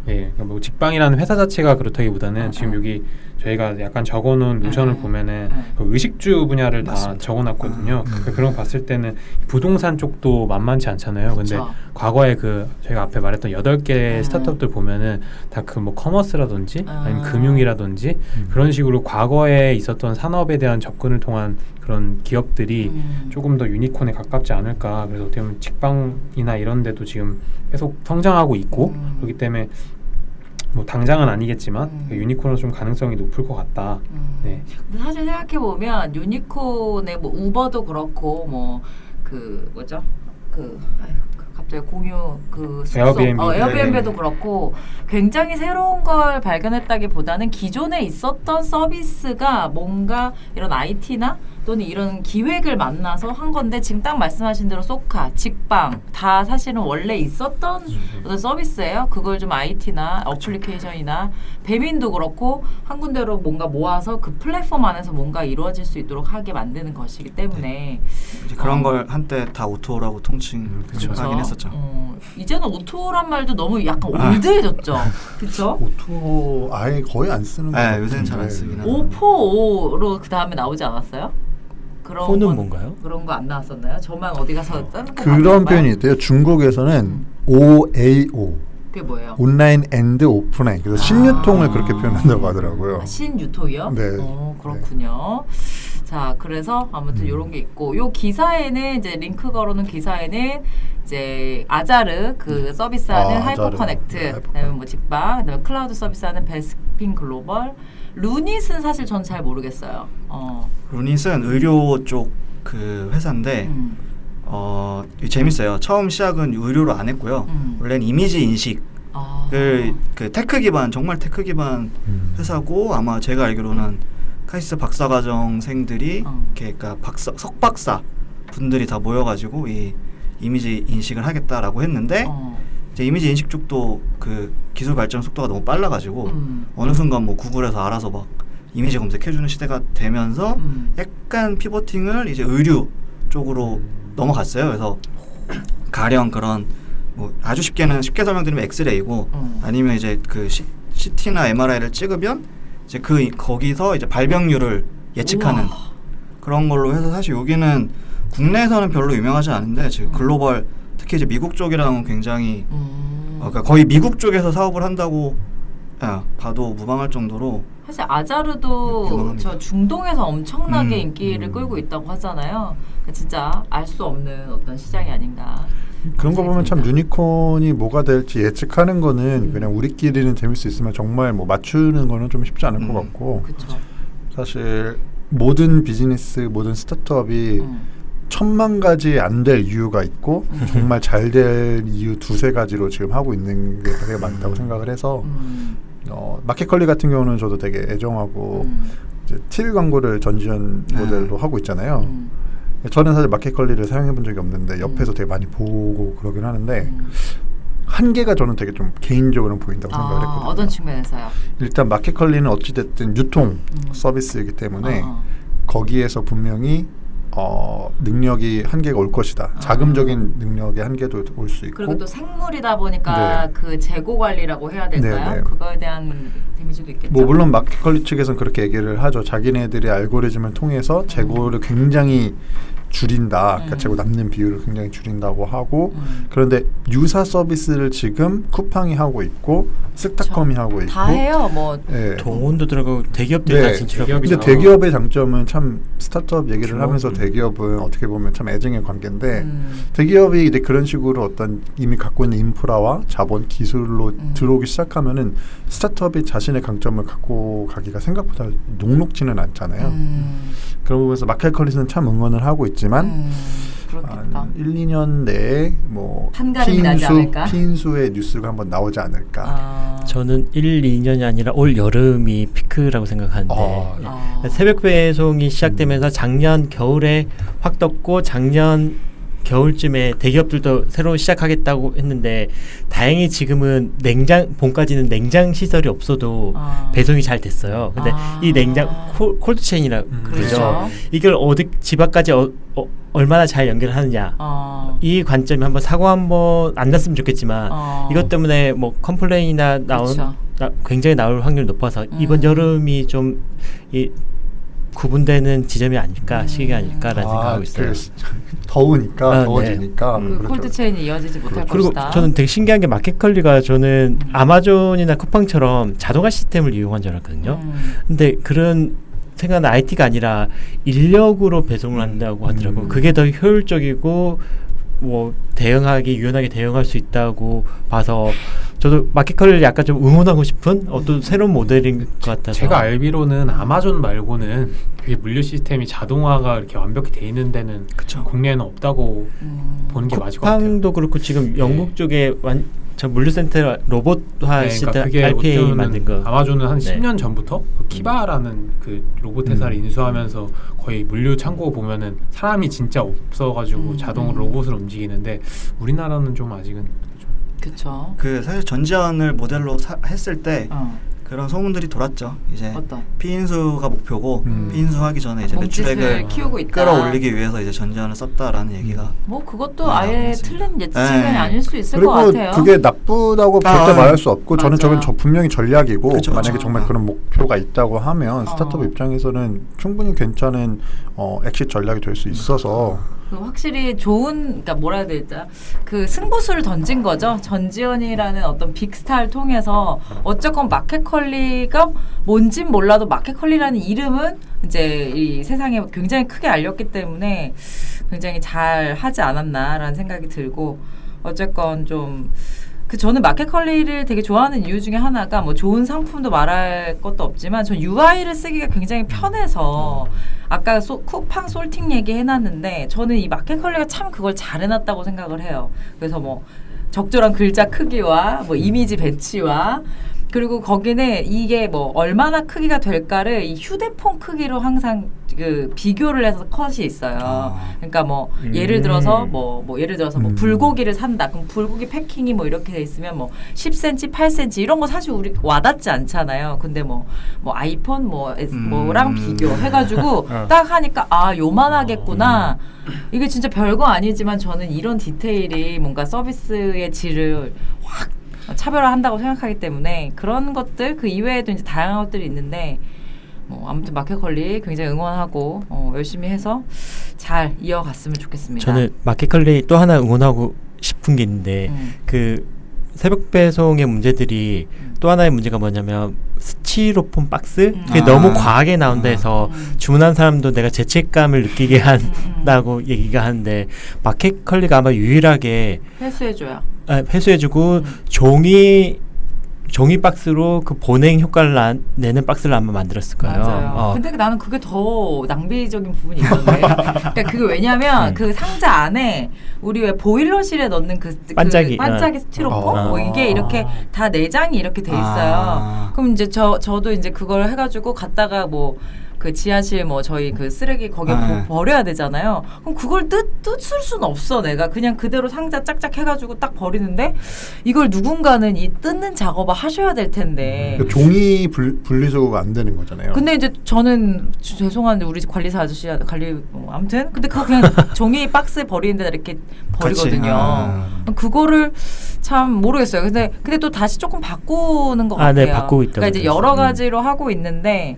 그러니까 뭐 직방이라는 회사 자체가 그렇다기보다는 지금 여기 저희가 약간 적어놓은 노션을 보면은 그 의식주 분야를 맞습니다. 다 적어놨거든요. 그런 거 봤을 때는 부동산 쪽도 만만치 않잖아요. 그쵸. 근데 과거에 저희가 앞에 말했던 8개 스타트업들 보면은 다 그 뭐 커머스라든지 아니면 금융이라든지 그런 식으로 과거에 있었던 산업에 대한 접근을 통한 그런 기업들이 조금 더 유니콘에 가깝지 않을까. 그래서 어떻게 보면 직방이나 이런 데도 지금 계속 성장하고 있고 그렇기 때문에 뭐 당장은 아니겠지만 유니콘은 좀 가능성이 높을 것 같다. 네. 근데 사실 생각해 보면 유니콘의 뭐 우버도 그렇고 뭐 그 뭐죠? 갑자기 공유 숙소 에어비앤비도 그렇고 굉장히 새로운 걸 발견했다기보다는 기존에 있었던 서비스가 뭔가 이런 IT나 또는 이런 기획을 만나서 한 건데 지금 딱 말씀하신 대로 소카, 직방 다 사실은 원래 있었던 어떤 서비스예요. 그걸 좀 IT나 어플리케이션이나 배민도 그렇고 한 군데로 뭔가 모아서 그 플랫폼 안에서 뭔가 이루어질 수 있도록 하게 만드는 것이기 때문에 이제 그런 걸 한때 다 오토라고 통칭하긴 했었죠. 이제는 오토란 말도 너무 약간 올드해졌죠. 그렇죠? 오토 아예 거의 안 쓰는 거 네, 요새는 잘 안 쓰긴 하는데. 5포로 그 다음에 나오지 않았어요? 그런 포는 건- 뭔가요? 그런 거 안 나왔었나요? 저만 어디 가서 짠 그런 표현이 있대요. 중국에서는 OAO 그게 뭐예요? 온라인 앤드 오프라인. 그래서 신유통을 그렇게 표현한다고 하더라고요. 신유토요? 네. 그렇군요. 자, 그래서 아무튼 이런 게 있고, 요 기사에는 이제 링크 걸어놓은 기사에는 이제 아자르 그 서비스하는 하이퍼 아자르. 커넥트, 네, 하이퍼 그다음에 뭐 직방, 그다음에 클라우드 서비스하는 베스핀 글로벌, 루닛은 사실 전 잘 모르겠어요. 루닛은 의료 쪽 그 회사인데 재밌어요. 처음 시작은 의료로 안 했고요. 원래는 이미지 인식을 그 테크 기반 정말 테크 기반 회사고 아마 제가 알기로는 카이스트 박사과정생들이 이렇게 그러니까 석박사 분들이 다 모여가지고 이 이미지 인식을 하겠다라고 했는데 이제 이미지 인식 쪽도 그 기술 발전 속도가 너무 빨라가지고 어느 순간 뭐 구글에서 알아서 막 이미지 검색해주는 시대가 되면서 약간 피보팅을 이제 의류 쪽으로 넘어갔어요. 그래서 가령 그런 뭐 아주 쉽게 설명드리면 엑스레이고 아니면 이제 그 CT나 MRI를 찍으면 이제 거기서 이제 발병률을 예측하는 우와. 그런 걸로 해서 사실 여기는 국내에서는 별로 유명하지 않은데 지금 글로벌 특히 이제 미국 쪽이랑은 굉장히 그러니까 거의 미국 쪽에서 사업을 한다고 봐도 무방할 정도로 사실 아자르도 유명합니다. 저 중동에서 엄청나게 인기를 끌고 있다고 하잖아요. 그러니까 진짜 알 수 없는 어떤 시장이 아닌가. 그런 거 보면 참 듭니다. 유니콘이 뭐가 될지 예측하는 거는 그냥 우리끼리는 재밌을 수 있으면 정말 뭐 맞추는 거는 좀 쉽지 않을 것 같고 그렇죠. 사실 모든 비즈니스 모든 스타트업이 1000만 가지 안 될 이유가 있고 정말 잘 될 이유 2-3가지로 지금 하고 있는 게 되게 많다고 생각을 해서 마켓컬리 같은 경우는 저도 되게 애정하고 이제 TV 광고를 전지현 모델로 하고 있잖아요. 저는 사실 마켓컬리를 사용해 본 적이 없는데 옆에서 되게 많이 보고 그러긴 하는데 한계가 저는 되게 좀 개인적으로는 보인다고 생각을 했거든요. 어떤 측면에서요? 일단 마켓컬리는 어찌됐든 유통 서비스이기 때문에 거기에서 분명히 능력이 한계가 올 것이다. 자금적인 능력의 한계도 올 수 있고 그리고 또 생물이다 보니까 네. 그 재고 관리라고 해야 될까요? 네, 네. 그거에 대한 데미지도 있겠죠. 뭐 물론 마켓컬리 측에서는 그렇게 얘기를 하죠. 자기네들의 알고리즘을 통해서 재고를 굉장히 줄인다. 그러니까 재고 남는 비율을 굉장히 줄인다고 하고 그런데 유사 서비스를 지금 쿠팡이 하고 있고 스타컴이 하고 있고 다 해요. 뭐 네. 동원도 들어가고 대기업들이 다 진출하고 대기업이 근데 다- 대기업의 장점은 참 스타트업 얘기를 규모? 하면서 대기업은 어떻게 보면 참 애증의 관계인데 대기업이 이제 그런 식으로 어떤 이미 갖고 있는 인프라와 자본 기술로 들어오기 시작하면은 스타트업이 자신의 강점을 갖고 가기가 생각보다 녹록지는 않잖아요. 그런 부분에서 마켓컬리는 참 응원을 하고 있지만 그렇겠다. 한 1-2년 내에 뭐 한가름이 나지 않을까? 피인수의 뉴스가 한번 나오지 않을까. 저는 1-2년이 아니라 올 여름이 피크라고 생각하는데 새벽 배송이 시작되면서 작년 겨울에 확 떴고 작년 겨울쯤에 대기업들도 새로 시작하겠다고 했는데 다행히 지금은 봄까지는 냉장 시설이 없어도 배송이 잘 됐어요. 근데 이 냉장 콜드체인이라 그러죠. 이걸 집 앞까지 얼마나 잘 연결하느냐 이 관점이 한번 사고 한번 안 났으면 좋겠지만 이것 때문에 뭐 컴플레인이나 굉장히 나올 확률이 높아서 이번 여름이 좀 구분되는 지점이 아닐까 시기가 아닐까라는 생각하고 있어요. 더우니까 더워지니까 그 그렇죠. 콜드체인이 이어지지 못할 그리고 것이다. 저는 되게 신기한 게 마켓컬리가 저는 아마존이나 쿠팡처럼 자동화 시스템을 이용한 줄 알았거든요. 근데 그런 생각은 IT가 아니라 인력으로 배송을 한다고 하더라고요. 그게 더 효율적이고 뭐 유연하게 대응할 수 있다고 봐서 저도 마켓컬리를 약간 좀 응원하고 싶은 어떤 새로운 모델인 것 같아서 제가 알기로는 아마존 말고는 그게 물류 시스템이 자동화가 이렇게 완벽히 돼 있는 데는 국내에는 없다고 보는 게 맞을 것 같아요. 쿠팡도 그렇고 지금 영국 쪽에 저 물류센터 로봇화 시대 그러니까 그게 RPA 만든 거. 아마존은 한 네. 10년 전부터 키바라는 그 로봇 회사를 인수하면서 거의 물류 창고 보면은 사람이 진짜 없어가지고 자동으로 로봇을 움직이는데 우리나라는 좀 아직은 그렇죠. 그 사실 전지현을 모델로 했을 때 그런 소문들이 돌았죠. 이제 어떤? 피인수가 목표고 피인수하기 전에 이제 매출액을 키우고 있다. 끌어올리기 위해서 이제 전지현을 썼다라는 얘기가 뭐 그것도 아예 틀린 예측이 네. 아닐 수 있을 그리고 것 같아요. 그게 나쁘다고 절대 말할 수 없고 저는 맞아요. 저건 분명히 전략이고 그쵸, 만약에 그쵸. 정말 그런 목표가 있다고 하면 스타트업 입장에서는 충분히 괜찮은 엑시트 전략이 될 수 있어서 그 확실히 좋은, 그러니까 뭐라 해야 되지? 그 승부수를 던진 거죠. 전지현이라는 어떤 빅스타를 통해서 어쨌건 마켓컬리가 뭔진 몰라도 마켓컬리라는 이름은 이제 이 세상에 굉장히 크게 알렸기 때문에 굉장히 잘 하지 않았나라는 생각이 들고 어쨌건 좀. 저는 마켓컬리를 되게 좋아하는 이유 중에 하나가 뭐 좋은 상품도 말할 것도 없지만 전 UI를 쓰기가 굉장히 편해서 아까 쿠팡 솔팅 얘기 해놨는데 저는 이 마켓컬리가 참 그걸 잘 해놨다고 생각을 해요. 그래서 뭐 적절한 글자 크기와 뭐 이미지 배치와 그리고 거기는 이게 뭐 얼마나 크기가 될까를 이 휴대폰 크기로 항상 그 비교를 해서 컷이 있어요. 그러니까 뭐 예를 들어서 뭐 예를 들어서 뭐 불고기를 산다. 그럼 불고기 패킹이 뭐 이렇게 돼 있으면 뭐 10cm, 8cm 이런 거 사실 우리 와닿지 않잖아요. 근데 뭐 아이폰 뭐랑 비교해가지고 딱 하니까 아 요만하겠구나. 이게 진짜 별거 아니지만 저는 이런 디테일이 뭔가 서비스의 질을 확 차별화한다고 생각하기 때문에 그런 것들 그 이외에도 이제 다양한 것들이 있는데 뭐 아무튼 마켓컬리 굉장히 응원하고 열심히 해서 잘 이어갔으면 좋겠습니다. 저는 마켓컬리 또 하나 응원하고 싶은 게 있는데 그 새벽 배송의 문제들이 또 하나의 문제가 뭐냐면 스티로폼 박스 그게 너무 과하게 나온다 해서 주문한 사람도 내가 죄책감을 느끼게 한다고 얘기가 하는데 마켓컬리가 아마 유일하게 회수해줘요. 회수해주고 종이 박스로 그 보냉 효과를 내는 박스를 아마 만들었을 거예요. 맞아요. 근데 나는 그게 더 낭비적인 부분이 있던데. 그러니까 그게 왜냐면 그 상자 안에 우리 왜 보일러실에 넣는 그 반짝이 스티로폼 뭐 이게 이렇게 다 내장이 이렇게 돼 있어요. 그럼 이제 저도 이제 그걸 해가지고 갔다가 뭐 그 지하실 뭐 저희 그 쓰레기 거기에 버려야 되잖아요. 그럼 그걸 뜯을 수는 없어. 내가 그냥 그대로 상자 짝짝 해가지고 딱 버리는데 이걸 누군가는 이 뜯는 작업을 하셔야 될 텐데. 종이 분리수거가 안 되는 거잖아요. 근데 이제 저는 죄송한데 우리 관리사 아저씨 아무튼 근데 그거 그냥 종이 박스에 버리는 데다 이렇게 버리거든요. 그거를 참 모르겠어요. 근데 또 다시 조금 바꾸는 것 같아요. 네, 바꾸고 있다고. 그러니까 이제 여러 가지로 하고 있는데.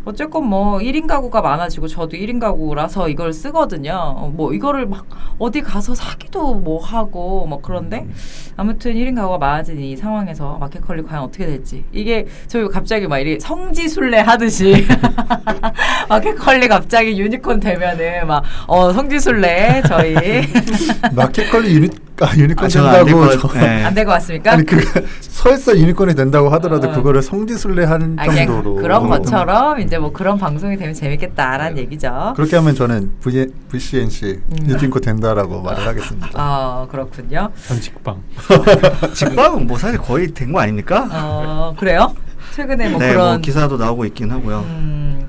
어쨌건 뭐 1인 가구가 많아지고 저도 1인 가구라서 이걸 쓰거든요. 뭐 이거를 막 어디 가서 사기도 뭐 하고 뭐 그런데 아무튼 1인 가구가 많아진 이 상황에서 마켓컬리 과연 어떻게 될지 이게 저희 갑자기 막 이리 성지순례 하듯이 마켓컬리 갑자기 유니콘 되면은 막 성지순례 저희 마켓컬리 유니콘 된다고 안 될 것 같습니까? 아니 설사 유니콘이 된다고 하더라도 그거를 성지순례하는 정도로 그런 것처럼 이제 뭐 그런 방송이 되면 재밌겠다라는 얘기죠. 그렇게 하면 저는 VCNC 유니콘 된다라고 말을 하겠습니다. 그렇군요. 전 직방. 직방은 뭐 사실 거의 된 거 아닙니까? 그래요? 최근에 뭐 네, 그런 뭐 기사도 나오고 있긴 하고요.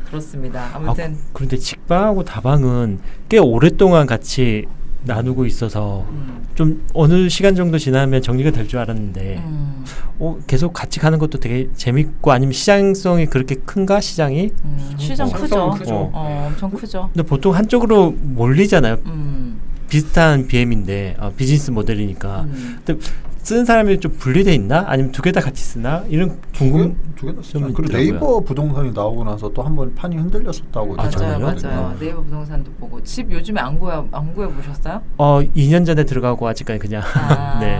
그렇습니다. 아무튼 그런데 직방하고 다방은 꽤 오랫동안 같이 나누고 있어서 좀 어느 시간 정도 지나면 정리가 될 줄 알았는데 계속 같이 가는 것도 되게 재밌고 아니면 시장성이 그렇게 큰가 시장이? 시장 크죠. 크죠. 엄청 크죠. 근데 보통 한쪽으로 몰리잖아요. 비슷한 BM인데 비즈니스 모델이니까. 근데 쓰는 사람이 좀 분리돼 있나? 아니면 두 개 다 같이 쓰나? 이런 궁금. 두 개 다 쓰죠. 그리고 네이버 부동산이 나오고 나서 또 한 번 판이 흔들렸었다고. 맞아요. 네이버 부동산도 보고 집 요즘에 안 구해 보셨어요? 2년 전에 들어가고 아직까지 그냥. 네.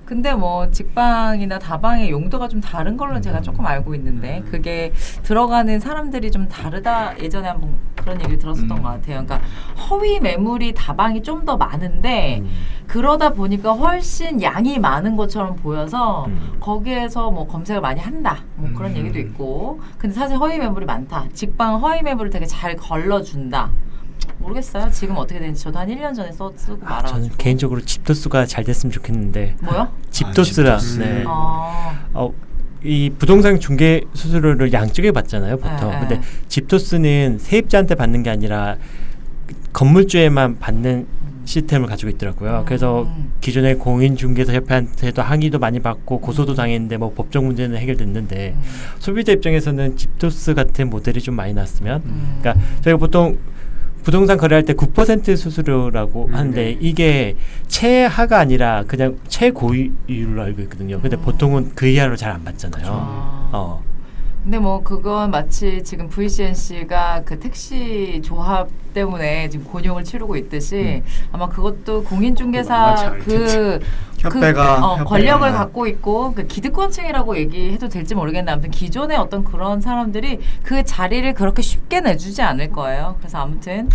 근데 뭐 직방이나 다방의 용도가 좀 다른 걸로 제가 조금 알고 있는데 그게 들어가는 사람들이 좀 다르다. 예전에 한번 그런 얘기를 들었었던 것 같아요. 그러니까 허위 매물이 다방이 좀 더 많은데 그러다 보니까 훨씬 양이 많은 것처럼 보여서 거기에서 뭐 검색을 많이 한다. 뭐 그런 얘기도 있고. 근데 사실 허위 매물이 많다. 직방 허위 매물을 되게 잘 걸러준다. 모르겠어요. 지금 어떻게 되는지 저도 한 1년 전에 쓰고 말아가지고. 저는 개인적으로 집도스가 잘 됐으면 좋겠는데. 뭐요? 집도스라. 네. 이 부동산 중개 수수료를 양쪽에 받잖아요, 보통. 근데 집도스는 세입자한테 받는 게 아니라 건물주에만 받는 시스템을 가지고 있더라고요. 그래서 기존의 공인중개사 협회한테도 항의도 많이 받고 고소도 당했는데 뭐 법적 문제는 해결됐는데 소비자 입장에서는 집도스 같은 모델이 좀 많이 났으면 그러니까 저희가 보통 부동산 거래할 때 9% 수수료라고 하는데 이게 최하가 아니라 그냥 최고율로 알고 있거든요. 근데 보통은 그 이하로 잘 안 받잖아요. 근데 뭐 그건 마치 지금 VCNC가 그 택시 조합 때문에 지금 곤욕을 치르고 있듯이 아마 그것도 공인중개사 협회가 권력을 갖고 있고 그 기득권층이라고 얘기해도 될지 모르겠는데 아무튼 기존의 어떤 그런 사람들이 그 자리를 그렇게 쉽게 내주지 않을 거예요. 그래서 아무튼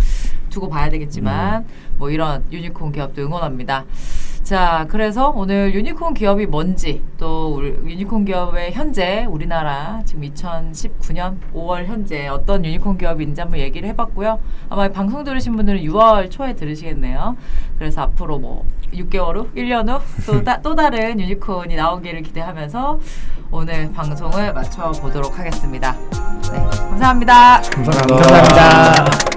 두고 봐야 되겠지만 뭐 이런 유니콘 기업도 응원합니다. 자, 그래서 오늘 유니콘 기업이 뭔지 또 우리 유니콘 기업의 현재 우리나라 지금 2019년 5월 현재 어떤 유니콘 기업인지 한번 얘기를 해봤고요. 아마 방송 들으신 분들은 6월 초에 들으시겠네요. 그래서 앞으로 뭐 6개월 후, 1년 후 또 다른 유니콘이 나오기를 기대하면서 오늘 방송을 마쳐보도록 하겠습니다. 네, 감사합니다. 감사합니다.